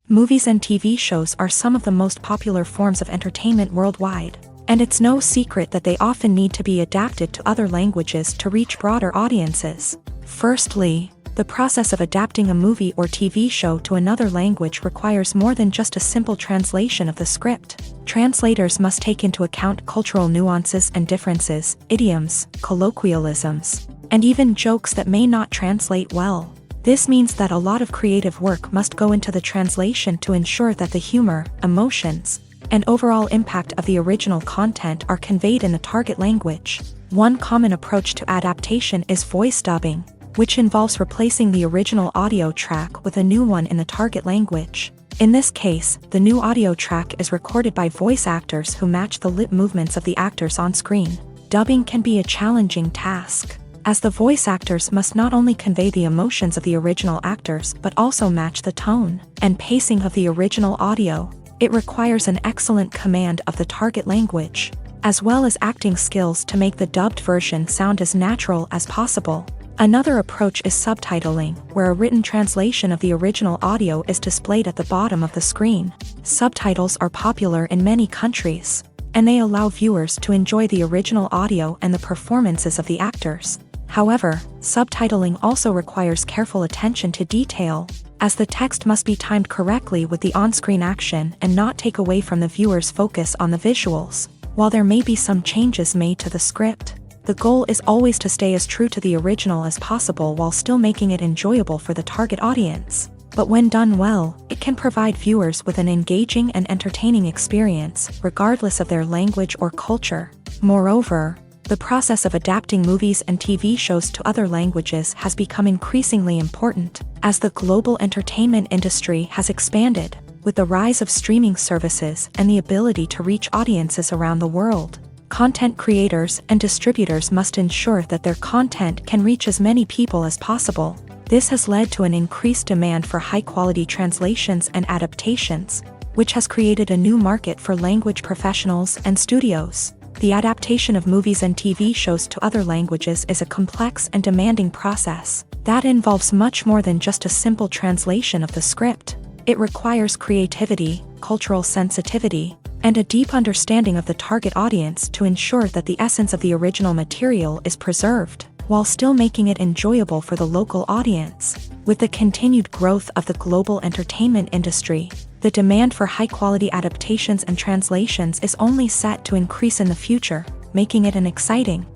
Movies and TV shows are some of the most popular forms of entertainment worldwide, and it's no secret that they often need to be adapted to other languages to reach broader audiences. Firstly, the process of adapting a movie or TV show to another language requires more than just a simple translation of the script. Translators must take into account cultural nuances and differences, idioms, colloquialisms, and even jokes that may not translate well. This means that a lot of creative work must go into the translation to ensure that the humor, emotions, and overall impact of the original content are conveyed in the target language. One common approach to adaptation is voice dubbing, which involves replacing the original audio track with a new one in the target language. In this case, the new audio track is recorded by voice actors who match the lip movements of the actors on screen. Dubbing can be a challenging task, as the voice actors must not only convey the emotions of the original actors but also match the tone and pacing of the original audio. It requires an excellent command of the target language, as well as acting skills to make the dubbed version sound as natural as possible. Another approach is subtitling, where a written translation of the original audio is displayed at the bottom of the screen. Subtitles are popular in many countries, and they allow viewers to enjoy the original audio and the performances of the actors. However, subtitling also requires careful attention to detail, as the text must be timed correctly with the on-screen action and not take away from the viewer's focus on the visuals. While there may be some changes made to the script, the goal is always to stay as true to the original as possible while still making it enjoyable for the target audience. But when done well, it can provide viewers with an engaging and entertaining experience, regardless of their language or culture. Moreover, the process of adapting movies and TV shows to other languages has become increasingly important, as the global entertainment industry has expanded, with the rise of streaming services and the ability to reach audiences around the world. Content creators and distributors must ensure that their content can reach as many people as possible. This has led to an increased demand for high-quality translations and adaptations, which has created a new market for language professionals and studios. The adaptation of movies and TV shows to other languages is a complex and demanding process that involves much more than just a simple translation of the script. It requires creativity, cultural sensitivity, and a deep understanding of the target audience to ensure that the essence of the original material is preserved, while still making it enjoyable for the local audience. With the continued growth of the global entertainment industry, the demand for high-quality adaptations and translations is only set to increase in the future, making it an exciting.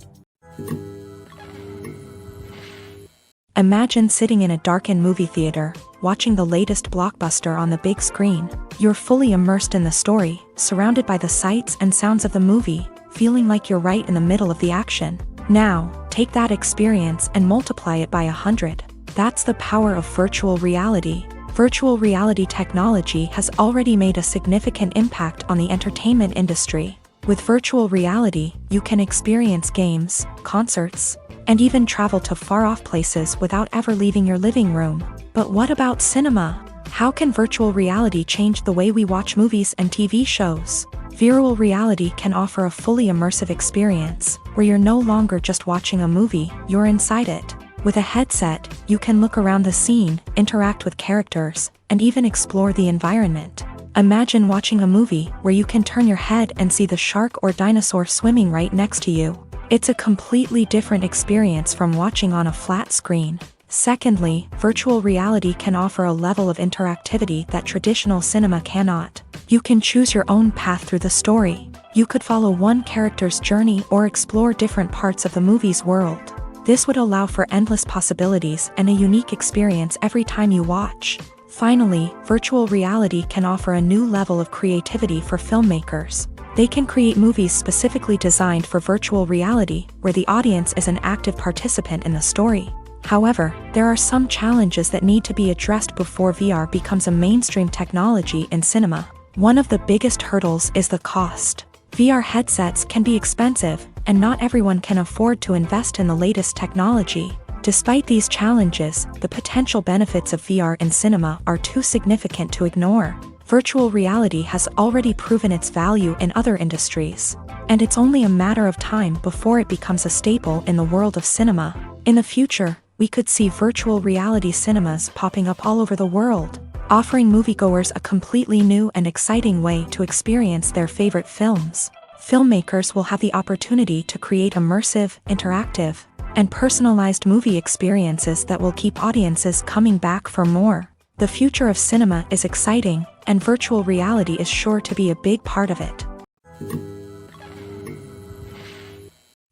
Imagine sitting in a darkened movie theater, watching the latest blockbuster on the big screen. You're fully immersed in the story, surrounded by the sights and sounds of the movie, feeling like you're right in the middle of the action. Now, take that experience and multiply it by 100. That's the power of virtual reality. Virtual reality technology has already made a significant impact on the entertainment industry. With virtual reality, you can experience games, concerts, and even travel to far-off places without ever leaving your living room. But what about cinema? How can virtual reality change the way we watch movies and TV shows? Virtual reality can offer a fully immersive experience, where you're no longer just watching a movie, you're inside it. With a headset, you can look around the scene, interact with characters, and even explore the environment. Imagine watching a movie where you can turn your head and see the shark or dinosaur swimming right next to you. It's a completely different experience from watching on a flat screen. Secondly, virtual reality can offer a level of interactivity that traditional cinema cannot. You can choose your own path through the story. You could follow one character's journey or explore different parts of the movie's world. This would allow for endless possibilities and a unique experience every time you watch. Finally, virtual reality can offer a new level of creativity for filmmakers. They can create movies specifically designed for virtual reality, where the audience is an active participant in the story. However, there are some challenges that need to be addressed before VR becomes a mainstream technology in cinema. One of the biggest hurdles is the cost. VR headsets can be expensive, and not everyone can afford to invest in the latest technology. Despite these challenges, the potential benefits of VR in cinema are too significant to ignore. Virtual reality has already proven its value in other industries, and it's only a matter of time before it becomes a staple in the world of cinema. In the future, we could see virtual reality cinemas popping up all over the world, offering moviegoers a completely new and exciting way to experience their favorite films. Filmmakers will have the opportunity to create immersive, interactive, and personalized movie experiences that will keep audiences coming back for more. The future of cinema is exciting, and virtual reality is sure to be a big part of it.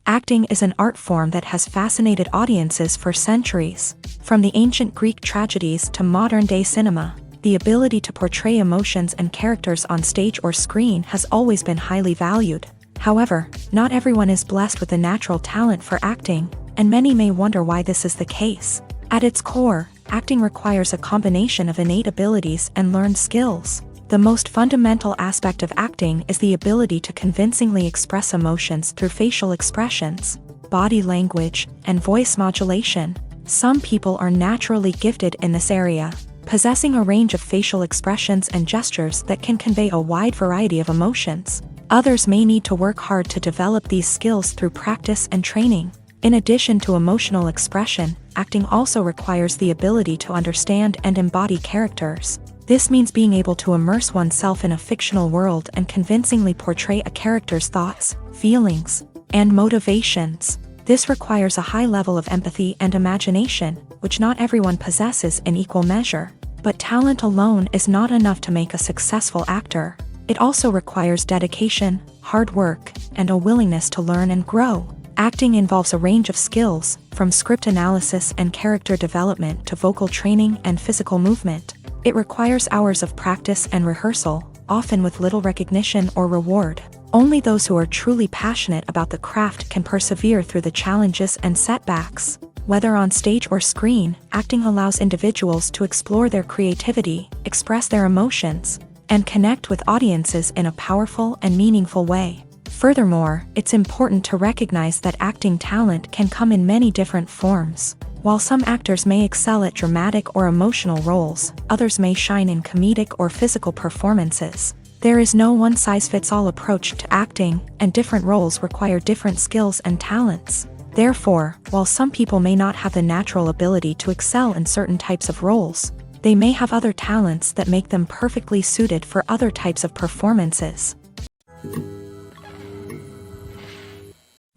Acting is an art form that has fascinated audiences for centuries. From the ancient Greek tragedies to modern-day cinema, The ability to portray emotions and characters on stage or screen has always been highly valued. However, not everyone is blessed with a natural talent for acting, and many may wonder why this is the case. At its core, acting requires a combination of innate abilities and learned skills. The most fundamental aspect of acting is the ability to convincingly express emotions through facial expressions, body language, and voice modulation. Some people are naturally gifted in this area, possessing a range of facial expressions and gestures that can convey a wide variety of emotions. Others may need to work hard to develop these skills through practice and training. In addition to emotional expression, acting also requires the ability to understand and embody characters. This means being able to immerse oneself in a fictional world and convincingly portray a character's thoughts, feelings, and motivations. This requires a high level of empathy and imagination, which not everyone possesses in equal measure. But talent alone is not enough to make a successful actor. It also requires dedication, hard work, and a willingness to learn and grow. Acting involves a range of skills, from script analysis and character development to vocal training and physical movement. It requires hours of practice and rehearsal, often with little recognition or reward. Only those who are truly passionate about the craft can persevere through the challenges and setbacks. Whether on stage or screen, acting allows individuals to explore their creativity, express their emotions, and connect with audiences in a powerful and meaningful way. Furthermore, it's important to recognize that acting talent can come in many different forms. While some actors may excel at dramatic or emotional roles, others may shine in comedic or physical performances. There is no one-size-fits-all approach to acting, and different roles require different skills and talents. Therefore, while some people may not have the natural ability to excel in certain types of roles, they may have other talents that make them perfectly suited for other types of performances.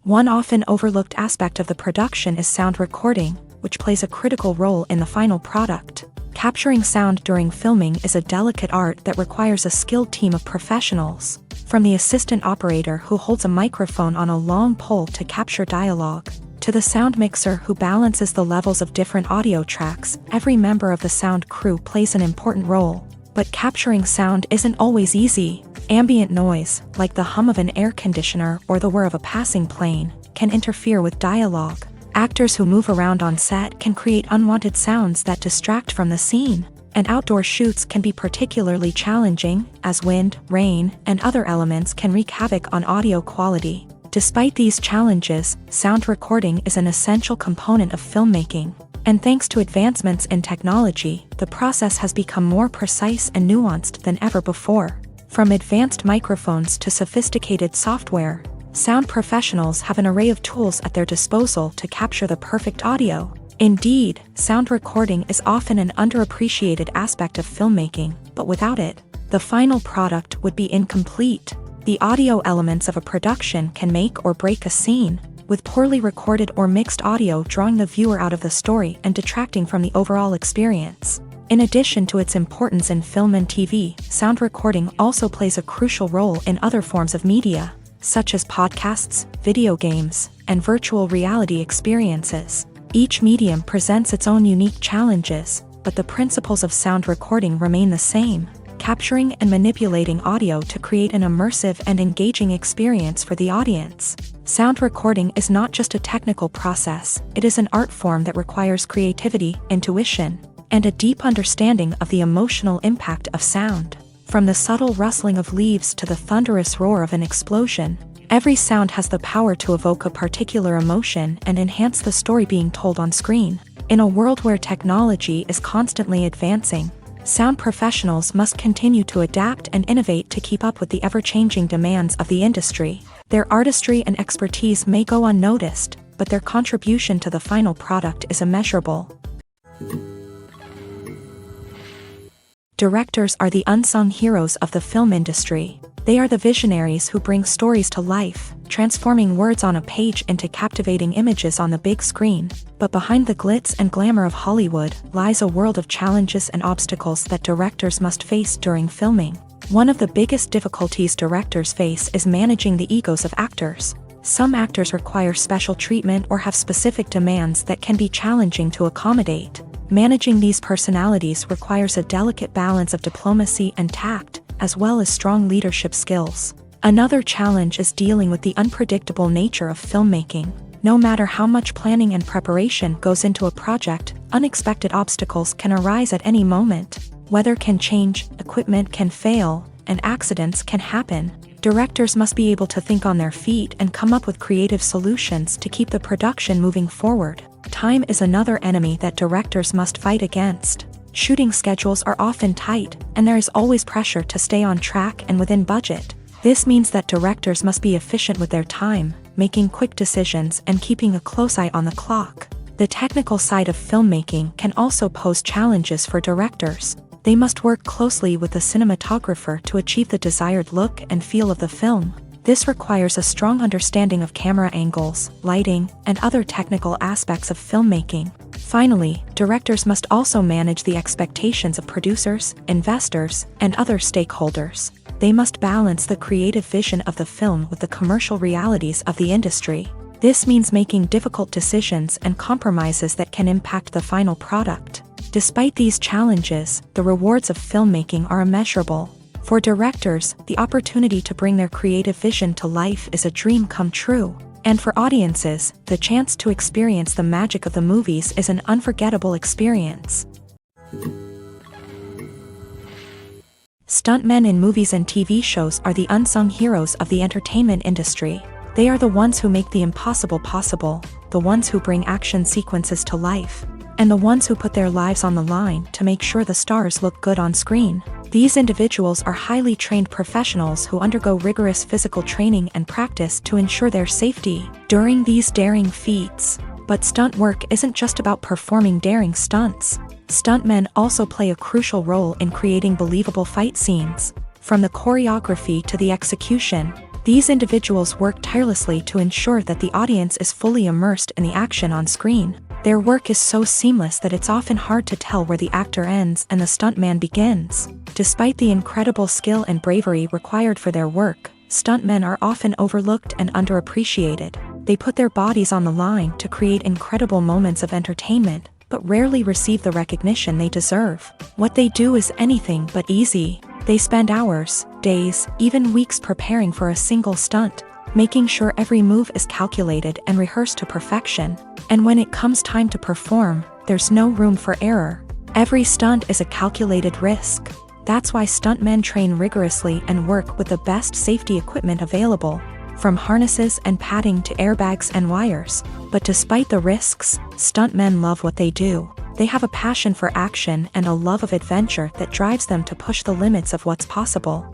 One often overlooked aspect of the production is sound recording, which plays a critical role in the final product. Capturing sound during filming is a delicate art that requires a skilled team of professionals. From the assistant operator who holds a microphone on a long pole to capture dialogue, to the sound mixer who balances the levels of different audio tracks, every member of the sound crew plays an important role. But capturing sound isn't always easy. Ambient noise, like the hum of an air conditioner or the whir of a passing plane, can interfere with dialogue. Actors who move around on set can create unwanted sounds that distract from the scene. And outdoor shoots can be particularly challenging, as wind, rain, and other elements can wreak havoc on audio quality. Despite these challenges, sound recording is an essential component of filmmaking. And thanks to advancements in technology, the process has become more precise and nuanced than ever before. From advanced microphones to sophisticated software, sound professionals have an array of tools at their disposal to capture the perfect audio. Indeed, sound recording is often an underappreciated aspect of filmmaking, but without it, the final product would be incomplete. The audio elements of a production can make or break a scene, with poorly recorded or mixed audio drawing the viewer out of the story and detracting from the overall experience. In addition to its importance in film and TV, sound recording also plays a crucial role in other forms of media, such as podcasts, video games, and virtual reality experiences. Each medium presents its own unique challenges, but the principles of sound recording remain the same, capturing and manipulating audio to create an immersive and engaging experience for the audience. Sound recording is not just a technical process, it is an art form that requires creativity, intuition, and a deep understanding of the emotional impact of sound. From the subtle rustling of leaves to the thunderous roar of an explosion, every sound has the power to evoke a particular emotion and enhance the story being told on screen. In a world where technology is constantly advancing, sound professionals must continue to adapt and innovate to keep up with the ever-changing demands of the industry. Their artistry and expertise may go unnoticed, but their contribution to the final product is immeasurable. Directors are the unsung heroes of the film industry. They are the visionaries who bring stories to life, transforming words on a page into captivating images on the big screen. But behind the glitz and glamour of Hollywood lies a world of challenges and obstacles that directors must face during filming. One of the biggest difficulties directors face is managing the egos of actors. Some actors require special treatment or have specific demands that can be challenging to accommodate. Managing these personalities requires a delicate balance of diplomacy and tact, as well as strong leadership skills. Another challenge is dealing with the unpredictable nature of filmmaking. No matter how much planning and preparation goes into a project, unexpected obstacles can arise at any moment. Weather can change, equipment can fail, and accidents can happen. Directors must be able to think on their feet and come up with creative solutions to keep the production moving forward. Time is another enemy that directors must fight against. Shooting schedules are often tight, and there is always pressure to stay on track and within budget. This means that directors must be efficient with their time, making quick decisions and keeping a close eye on the clock. The technical side of filmmaking can also pose challenges for directors. They must work closely with the cinematographer to achieve the desired look and feel of the film. This requires a strong understanding of camera angles, lighting, and other technical aspects of filmmaking. Finally, directors must also manage the expectations of producers, investors, and other stakeholders. They must balance the creative vision of the film with the commercial realities of the industry. This means making difficult decisions and compromises that can impact the final product. Despite these challenges, the rewards of filmmaking are immeasurable. For directors, the opportunity to bring their creative vision to life is a dream come true. And for audiences, the chance to experience the magic of the movies is an unforgettable experience. Stuntmen in movies and TV shows are the unsung heroes of the entertainment industry. They are the ones who make the impossible possible, the ones who bring action sequences to life, and the ones who put their lives on the line to make sure the stars look good on screen. These individuals are highly trained professionals who undergo rigorous physical training and practice to ensure their safety during these daring feats. But stunt work isn't just about performing daring stunts. Stuntmen also play a crucial role in creating believable fight scenes. From the choreography to the execution, these individuals work tirelessly to ensure that the audience is fully immersed in the action on screen. Their work is so seamless that it's often hard to tell where the actor ends and the stuntman begins. Despite the incredible skill and bravery required for their work, stuntmen are often overlooked and underappreciated. They put their bodies on the line to create incredible moments of entertainment, but rarely receive the recognition they deserve. What they do is anything but easy. They spend hours, days, even weeks preparing for a single stunt, making sure every move is calculated and rehearsed to perfection. And when it comes time to perform, there's no room for error. Every stunt is a calculated risk. That's why stuntmen train rigorously and work with the best safety equipment available, from harnesses and padding to airbags and wires. But despite the risks, stuntmen love what they do. They have a passion for action and a love of adventure that drives them to push the limits of what's possible.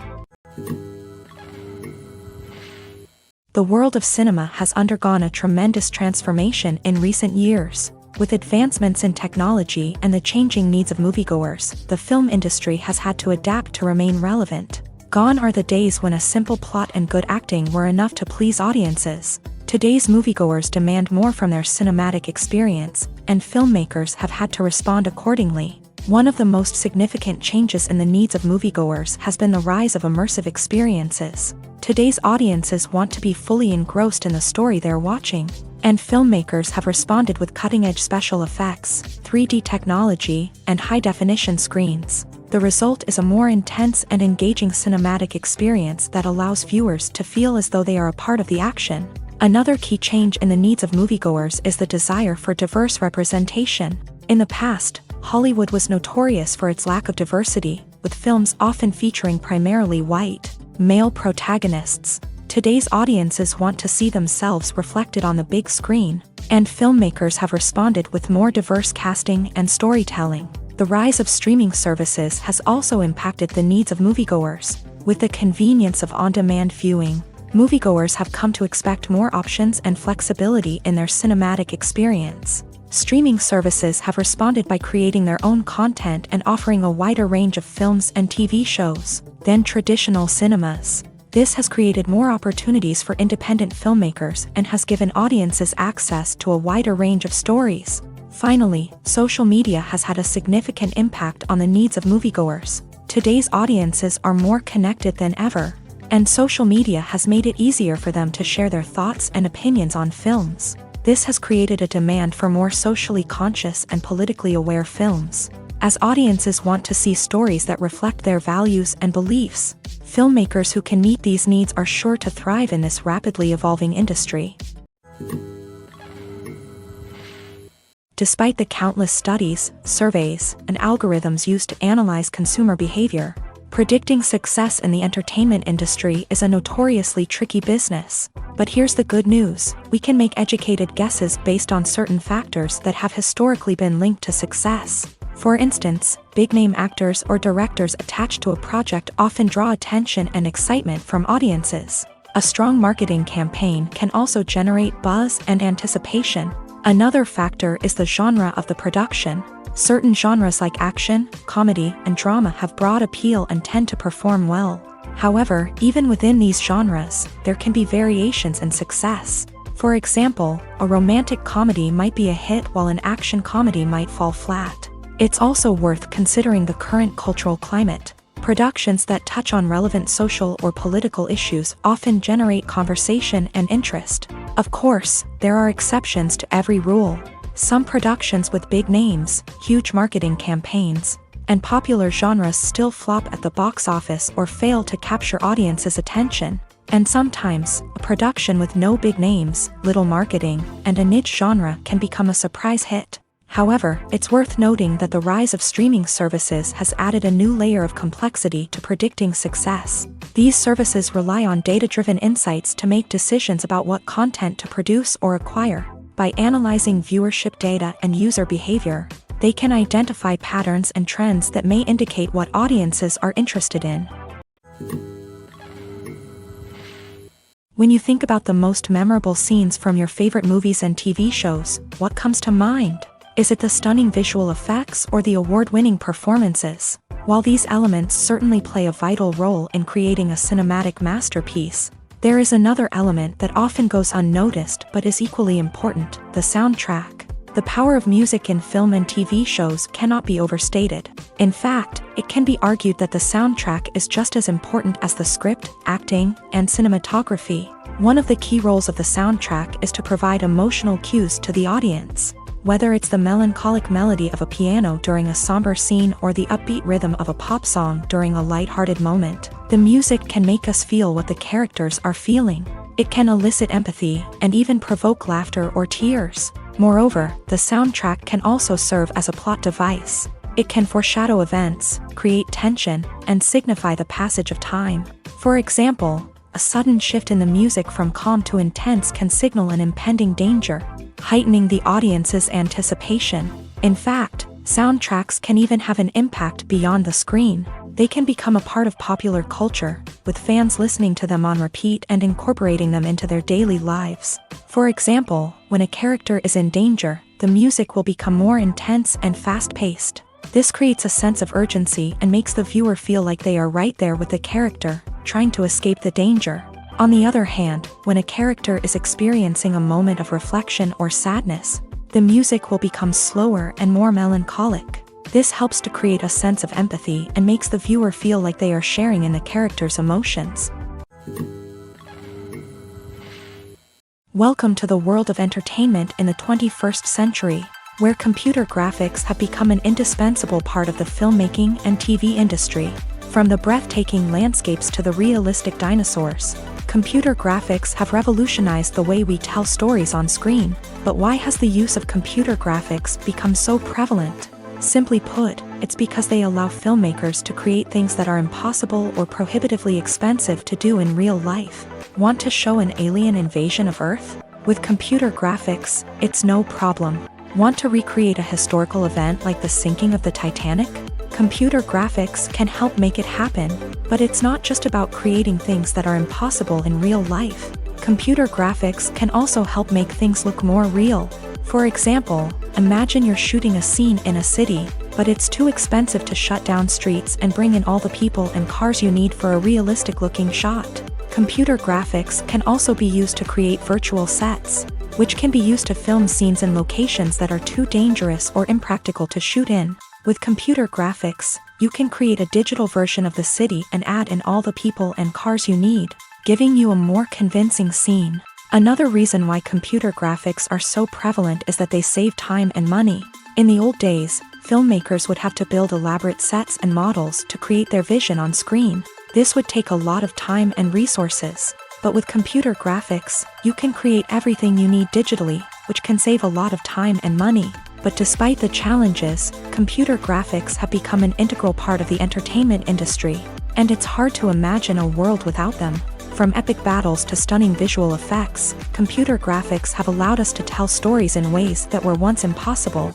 The world of cinema has undergone a tremendous transformation in recent years. With advancements in technology and the changing needs of moviegoers, the film industry has had to adapt to remain relevant. Gone are the days when a simple plot and good acting were enough to please audiences. Today's moviegoers demand more from their cinematic experience, and filmmakers have had to respond accordingly. One of the most significant changes in the needs of moviegoers has been the rise of immersive experiences. Today's audiences want to be fully engrossed in the story they're watching, and filmmakers have responded with cutting-edge special effects, 3D technology, and high-definition screens. The result is a more intense and engaging cinematic experience that allows viewers to feel as though they are a part of the action. Another key change in the needs of moviegoers is the desire for diverse representation. In the past, Hollywood was notorious for its lack of diversity, with films often featuring primarily white, male protagonists. Today's audiences want to see themselves reflected on the big screen, and filmmakers have responded with more diverse casting and storytelling. The rise of streaming services has also impacted the needs of moviegoers. With the convenience of on-demand viewing, moviegoers have come to expect more options and flexibility in their cinematic experience. Streaming services have responded by creating their own content and offering a wider range of films and TV shows than traditional cinemas. This has created more opportunities for independent filmmakers and has given audiences access to a wider range of stories. Finally, social media has had a significant impact on the needs of moviegoers. Today's audiences are more connected than ever, and social media has made it easier for them to share their thoughts and opinions on films. This has created a demand for more socially conscious and politically aware films. As audiences want to see stories that reflect their values and beliefs, filmmakers who can meet these needs are sure to thrive in this rapidly evolving industry. Despite the countless studies, surveys, and algorithms used to analyze consumer behavior, predicting success in the entertainment industry is a notoriously tricky business. But here's the good news: we can make educated guesses based on certain factors that have historically been linked to success. For instance, big-name actors or directors attached to a project often draw attention and excitement from audiences. A strong marketing campaign can also generate buzz and anticipation. Another factor is the genre of the production. Certain genres like action, comedy, and drama have broad appeal and tend to perform well. However, even within these genres, there can be variations in success. For example, a romantic comedy might be a hit while an action comedy might fall flat. It's also worth considering the current cultural climate. Productions that touch on relevant social or political issues often generate conversation and interest. Of course, there are exceptions to every rule. Some productions with big names, huge marketing campaigns, and popular genres still flop at the box office or fail to capture audiences' attention. And sometimes, a production with no big names, little marketing, and a niche genre can become a surprise hit. However, it's worth noting that the rise of streaming services has added a new layer of complexity to predicting success. These services rely on data-driven insights to make decisions about what content to produce or acquire. By analyzing viewership data and user behavior, they can identify patterns and trends that may indicate what audiences are interested in. When you think about the most memorable scenes from your favorite movies and TV shows, what comes to mind? Is it the stunning visual effects or the award-winning performances? While these elements certainly play a vital role in creating a cinematic masterpiece, there is another element that often goes unnoticed but is equally important: the soundtrack. The power of music in film and TV shows cannot be overstated. In fact, it can be argued that the soundtrack is just as important as the script, acting, and cinematography. One of the key roles of the soundtrack is to provide emotional cues to the audience. Whether it's the melancholic melody of a piano during a somber scene or the upbeat rhythm of a pop song during a light-hearted moment, the music can make us feel what the characters are feeling. It can elicit empathy and even provoke laughter or tears. Moreover, the soundtrack can also serve as a plot device. It can foreshadow events, create tension, and signify the passage of time. For example, a sudden shift in the music from calm to intense can signal an impending danger, heightening the audience's anticipation. In fact, soundtracks can even have an impact beyond the screen. They can become a part of popular culture, with fans listening to them on repeat and incorporating them into their daily lives. For example, when a character is in danger, the music will become more intense and fast-paced. This creates a sense of urgency and makes the viewer feel like they are right there with the character, trying to escape the danger. On the other hand, when a character is experiencing a moment of reflection or sadness, the music will become slower and more melancholic. This helps to create a sense of empathy and makes the viewer feel like they are sharing in the character's emotions. Welcome to the world of entertainment in the 21st century, where computer graphics have become an indispensable part of the filmmaking and TV industry. From the breathtaking landscapes to the realistic dinosaurs, computer graphics have revolutionized the way we tell stories on screen. But why has the use of computer graphics become so prevalent? Simply put, it's because they allow filmmakers to create things that are impossible or prohibitively expensive to do in real life. Want to show an alien invasion of Earth? With computer graphics, it's no problem. Want to recreate a historical event like the sinking of the Titanic? Computer graphics can help make it happen. But it's not just about creating things that are impossible in real life. Computer graphics can also help make things look more real. For example, imagine you're shooting a scene in a city, but it's too expensive to shut down streets and bring in all the people and cars you need for a realistic-looking shot. Computer graphics can also be used to create virtual sets, which can be used to film scenes in locations that are too dangerous or impractical to shoot in. With computer graphics, you can create a digital version of the city and add in all the people and cars you need, giving you a more convincing scene. Another reason why computer graphics are so prevalent is that they save time and money. In the old days, filmmakers would have to build elaborate sets and models to create their vision on screen. This would take a lot of time and resources. But with computer graphics, you can create everything you need digitally, which can save a lot of time and money. But despite the challenges, computer graphics have become an integral part of the entertainment industry, and it's hard to imagine a world without them. From epic battles to stunning visual effects, computer graphics have allowed us to tell stories in ways that were once impossible.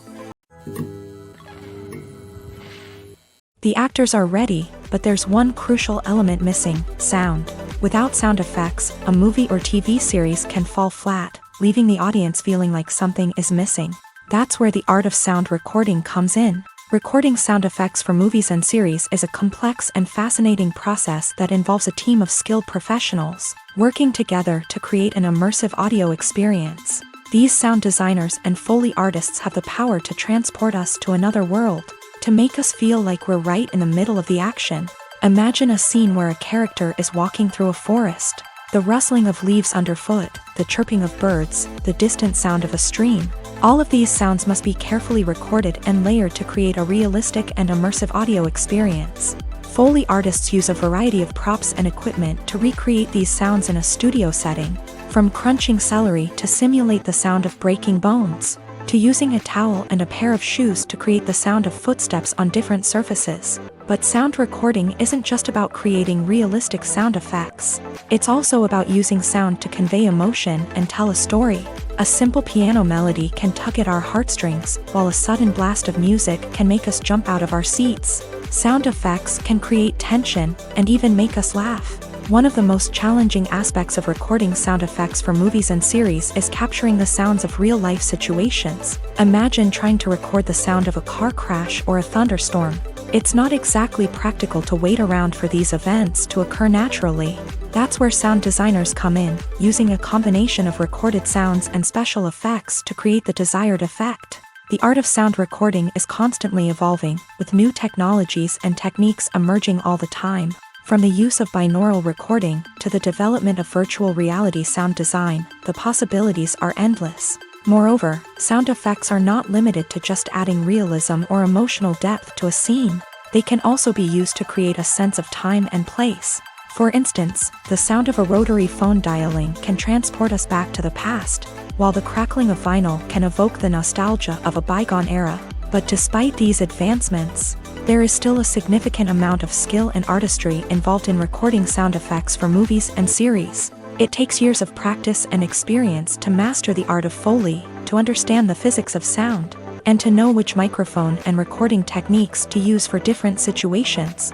The actors are ready, but there's one crucial element missing: sound. Without sound effects, a movie or TV series can fall flat, leaving the audience feeling like something is missing. That's where the art of sound recording comes in. Recording sound effects for movies and series is a complex and fascinating process that involves a team of skilled professionals working together to create an immersive audio experience. These sound designers and Foley artists have the power to transport us to another world, to make us feel like we're right in the middle of the action. Imagine a scene where a character is walking through a forest. The rustling of leaves underfoot, the chirping of birds, the distant sound of a stream. All of these sounds must be carefully recorded and layered to create a realistic and immersive audio experience. Foley artists use a variety of props and equipment to recreate these sounds in a studio setting, from crunching celery to simulate the sound of breaking bones, to using a towel and a pair of shoes to create the sound of footsteps on different surfaces. But sound recording isn't just about creating realistic sound effects. It's also about using sound to convey emotion and tell a story. A simple piano melody can tug at our heartstrings, while a sudden blast of music can make us jump out of our seats. Sound effects can create tension and even make us laugh. One of the most challenging aspects of recording sound effects for movies and series is capturing the sounds of real-life situations. Imagine trying to record the sound of a car crash or a thunderstorm. It's not exactly practical to wait around for these events to occur naturally. That's where sound designers come in, using a combination of recorded sounds and special effects to create the desired effect. The art of sound recording is constantly evolving, with new technologies and techniques emerging all the time. From the use of binaural recording to the development of virtual reality sound design, the possibilities are endless. Moreover, sound effects are not limited to just adding realism or emotional depth to a scene. They can also be used to create a sense of time and place. For instance, the sound of a rotary phone dialing can transport us back to the past, while the crackling of vinyl can evoke the nostalgia of a bygone era. But despite these advancements, there is still a significant amount of skill and artistry involved in recording sound effects for movies and series. It takes years of practice and experience to master the art of Foley, to understand the physics of sound, and to know which microphone and recording techniques to use for different situations.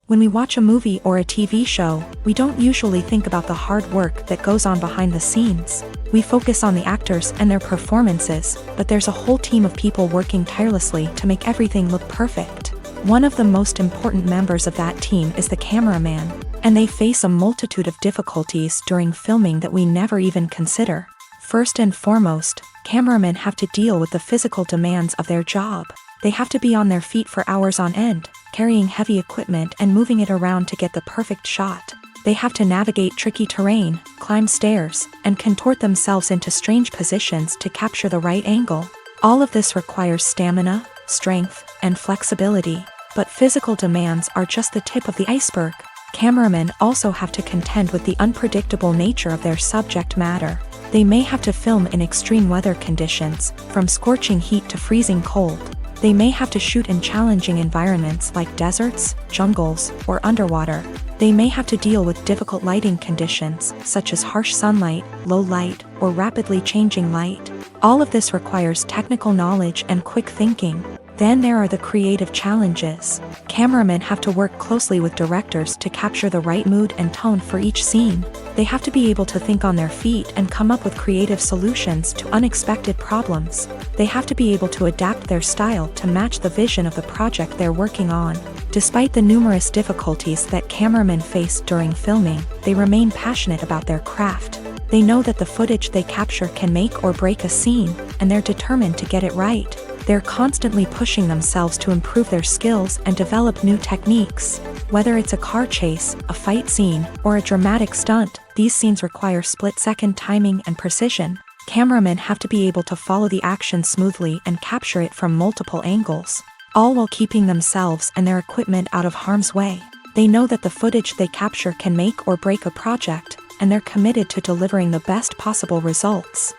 When we watch a movie or a TV show, we don't usually think about the hard work that goes on behind the scenes. We focus on the actors and their performances, but there's a whole team of people working tirelessly to make everything look perfect. One of the most important members of that team is the cameraman, and they face a multitude of difficulties during filming that we never even consider. First and foremost, cameramen have to deal with the physical demands of their job. They have to be on their feet for hours on end, carrying heavy equipment and moving it around to get the perfect shot. They have to navigate tricky terrain, climb stairs, and contort themselves into strange positions to capture the right angle. All of this requires stamina, strength, and flexibility. But physical demands are just the tip of the iceberg. Cameramen also have to contend with the unpredictable nature of their subject matter. They may have to film in extreme weather conditions, from scorching heat to freezing cold. They may have to shoot in challenging environments like deserts, jungles, or underwater. They may have to deal with difficult lighting conditions, such as harsh sunlight, low light, or rapidly changing light. All of this requires technical knowledge and quick thinking. Then there are the creative challenges. Cameramen have to work closely with directors to capture the right mood and tone for each scene. They have to be able to think on their feet and come up with creative solutions to unexpected problems. They have to be able to adapt their style to match the vision of the project they're working on. Despite the numerous difficulties that cameramen face during filming, they remain passionate about their craft. They know that the footage they capture can make or break a scene, and they're determined to get it right. They're constantly pushing themselves to improve their skills and develop new techniques. Whether it's a car chase, a fight scene, or a dramatic stunt, these scenes require split-second timing and precision. Cameramen have to be able to follow the action smoothly and capture it from multiple angles, all while keeping themselves and their equipment out of harm's way. They know that the footage they capture can make or break a project, and they're committed to delivering the best possible results.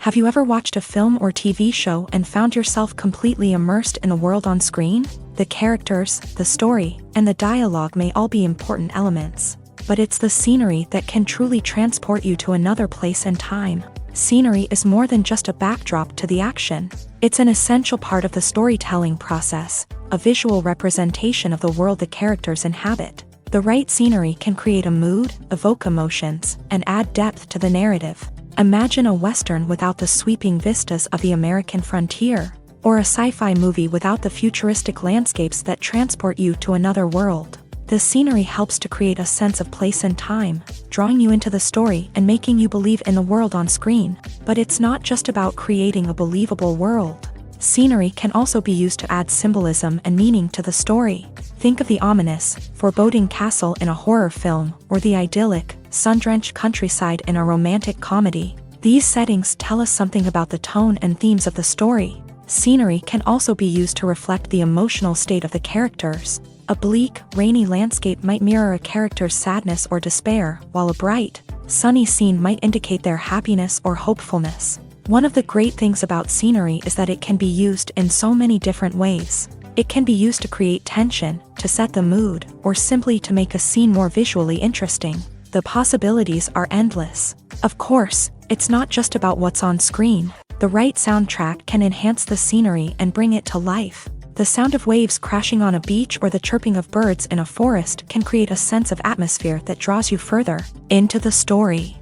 Have you ever watched a film or TV show and found yourself completely immersed in the world on screen? The characters, the story, and the dialogue may all be important elements, but it's the scenery that can truly transport you to another place and time. Scenery is more than just a backdrop to the action. It's an essential part of the storytelling process, a visual representation of the world the characters inhabit. The right scenery can create a mood, evoke emotions, and add depth to the narrative. Imagine a Western without the sweeping vistas of the American frontier, or a sci-fi movie without the futuristic landscapes that transport you to another world. The scenery helps to create a sense of place and time, drawing you into the story and making you believe in the world on screen. But it's not just about creating a believable world. Scenery can also be used to add symbolism and meaning to the story. Think of the ominous, foreboding castle in a horror film, or the idyllic, sun-drenched countryside in a romantic comedy. These settings tell us something about the tone and themes of the story. Scenery can also be used to reflect the emotional state of the characters. A bleak, rainy landscape might mirror a character's sadness or despair, while a bright, sunny scene might indicate their happiness or hopefulness. One of the great things about scenery is that it can be used in so many different ways. It can be used to create tension, to set the mood, or simply to make a scene more visually interesting. The possibilities are endless. Of course, it's not just about what's on screen. The right soundtrack can enhance the scenery and bring it to life. The sound of waves crashing on a beach or the chirping of birds in a forest can create a sense of atmosphere that draws you further into the story.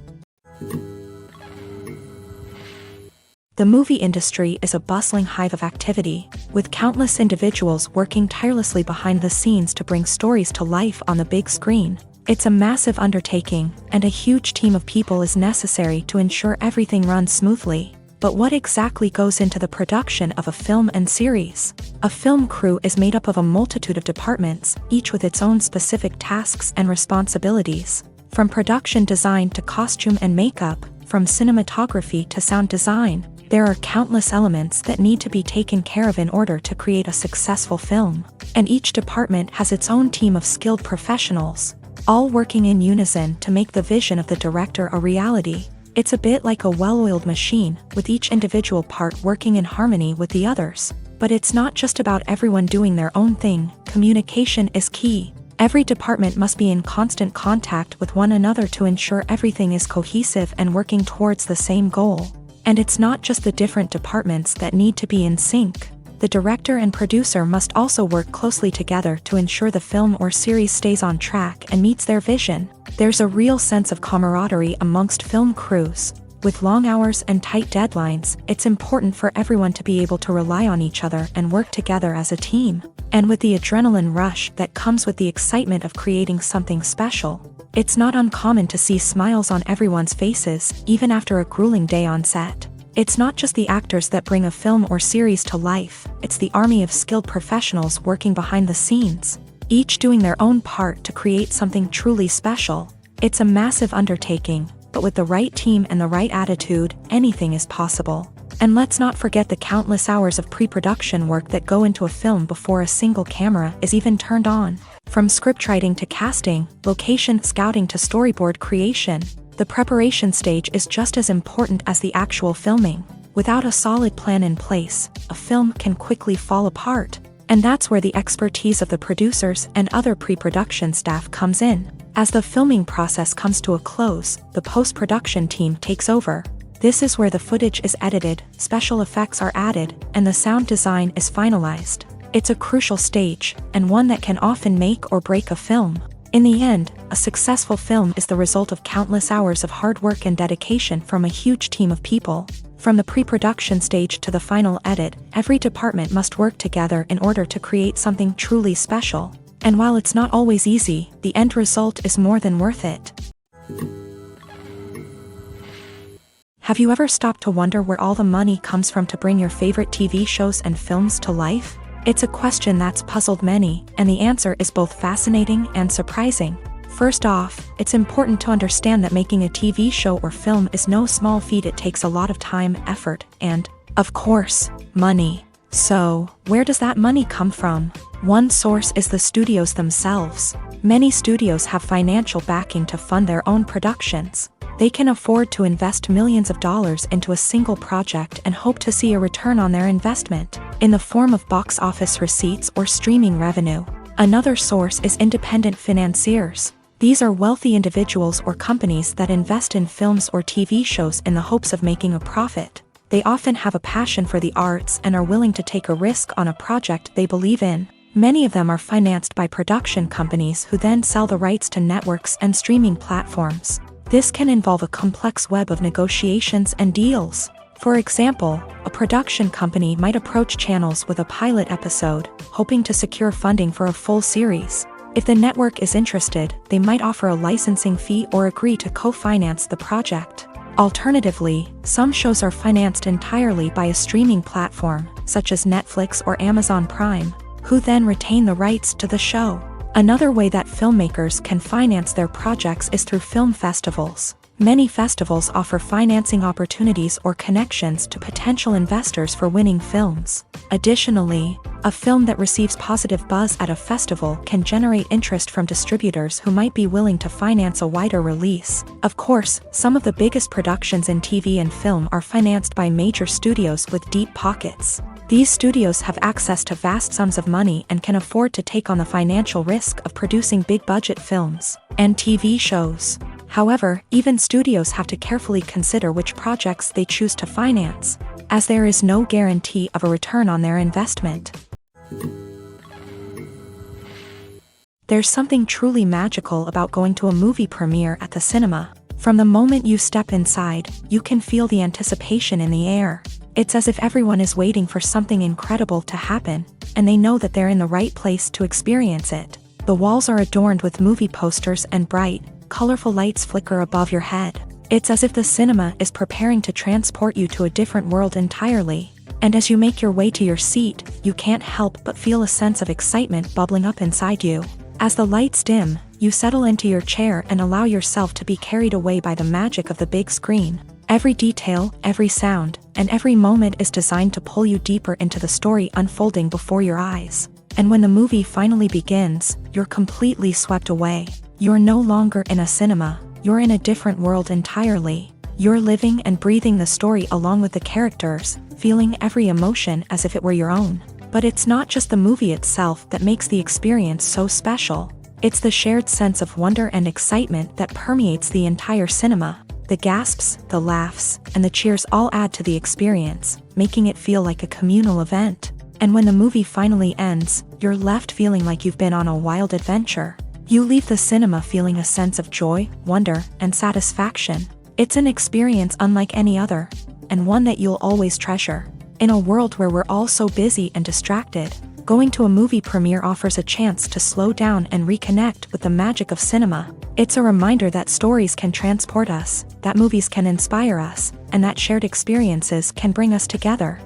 The movie industry is a bustling hive of activity, with countless individuals working tirelessly behind the scenes to bring stories to life on the big screen. It's a massive undertaking, and a huge team of people is necessary to ensure everything runs smoothly. But what exactly goes into the production of a film and series? A film crew is made up of a multitude of departments, each with its own specific tasks and responsibilities. From production design to costume and makeup, from cinematography to sound design, there are countless elements that need to be taken care of in order to create a successful film. And each department has its own team of skilled professionals, all working in unison to make the vision of the director a reality. It's a bit like a well-oiled machine, with each individual part working in harmony with the others. But it's not just about everyone doing their own thing. Communication is key. Every department must be in constant contact with one another to ensure everything is cohesive and working towards the same goal. And it's not just the different departments that need to be in sync. The director and producer must also work closely together to ensure the film or series stays on track and meets their vision. There's a real sense of camaraderie amongst film crews. With long hours and tight deadlines, it's important for everyone to be able to rely on each other and work together as a team. And with the adrenaline rush that comes with the excitement of creating something special, it's not uncommon to see smiles on everyone's faces, even after a grueling day on set. It's not just the actors that bring a film or series to life, it's the army of skilled professionals working behind the scenes, each doing their own part to create something truly special. It's a massive undertaking, but with the right team and the right attitude, anything is possible. And let's not forget the countless hours of pre-production work that go into a film before a single camera is even turned on. From scriptwriting to casting, location scouting to storyboard creation, the preparation stage is just as important as the actual filming. Without a solid plan in place, a film can quickly fall apart. And that's where the expertise of the producers and other pre-production staff comes in. As the filming process comes to a close, the post-production team takes over. This is where the footage is edited, special effects are added, and the sound design is finalized. It's a crucial stage, and one that can often make or break a film. In the end, a successful film is the result of countless hours of hard work and dedication from a huge team of people. From the pre-production stage to the final edit, every department must work together in order to create something truly special. And while it's not always easy, the end result is more than worth it. Have you ever stopped to wonder where all the money comes from to bring your favorite TV shows and films to life? It's a question that's puzzled many, and the answer is both fascinating and surprising. First off, it's important to understand that making a TV show or film is no small feat. It takes a lot of time, effort, and, of course, money. So, where does that money come from? One source is the studios themselves. Many studios have financial backing to fund their own productions. They can afford to invest millions of dollars into a single project and hope to see a return on their investment, in the form of box office receipts or streaming revenue. Another source is independent financiers. These are wealthy individuals or companies that invest in films or TV shows in the hopes of making a profit. They often have a passion for the arts and are willing to take a risk on a project they believe in. Many of them are financed by production companies who then sell the rights to networks and streaming platforms. This can involve a complex web of negotiations and deals. For example, a production company might approach channels with a pilot episode, hoping to secure funding for a full series. If the network is interested, they might offer a licensing fee or agree to co-finance the project. Alternatively, some shows are financed entirely by a streaming platform, such as Netflix or Amazon Prime, who then retain the rights to the show. Another way that filmmakers can finance their projects is through film festivals. Many festivals offer financing opportunities or connections to potential investors for winning films. Additionally, a film that receives positive buzz at a festival can generate interest from distributors who might be willing to finance a wider release. Of course, some of the biggest productions in TV and film are financed by major studios with deep pockets. These studios have access to vast sums of money and can afford to take on the financial risk of producing big-budget films and TV shows. However, even studios have to carefully consider which projects they choose to finance, as there is no guarantee of a return on their investment. There's something truly magical about going to a movie premiere at the cinema. From the moment you step inside, you can feel the anticipation in the air. It's as if everyone is waiting for something incredible to happen, and they know that they're in the right place to experience it. The walls are adorned with movie posters and bright, colorful lights flicker above your head. It's as if the cinema is preparing to transport you to a different world entirely. And as you make your way to your seat, you can't help but feel a sense of excitement bubbling up inside you. As the lights dim, you settle into your chair and allow yourself to be carried away by the magic of the big screen. Every detail, every sound, and every moment is designed to pull you deeper into the story unfolding before your eyes. And when the movie finally begins, you're completely swept away. You're no longer in a cinema, you're in a different world entirely. You're living and breathing the story along with the characters, feeling every emotion as if it were your own. But it's not just the movie itself that makes the experience so special. It's the shared sense of wonder and excitement that permeates the entire cinema. The gasps, the laughs, and the cheers all add to the experience, making it feel like a communal event. And when the movie finally ends, you're left feeling like you've been on a wild adventure. You leave the cinema feeling a sense of joy, wonder, and satisfaction. It's an experience unlike any other, and one that you'll always treasure. In a world where we're all so busy and distracted, going to a movie premiere offers a chance to slow down and reconnect with the magic of cinema. It's a reminder that stories can transport us, that movies can inspire us, and that shared experiences can bring us together.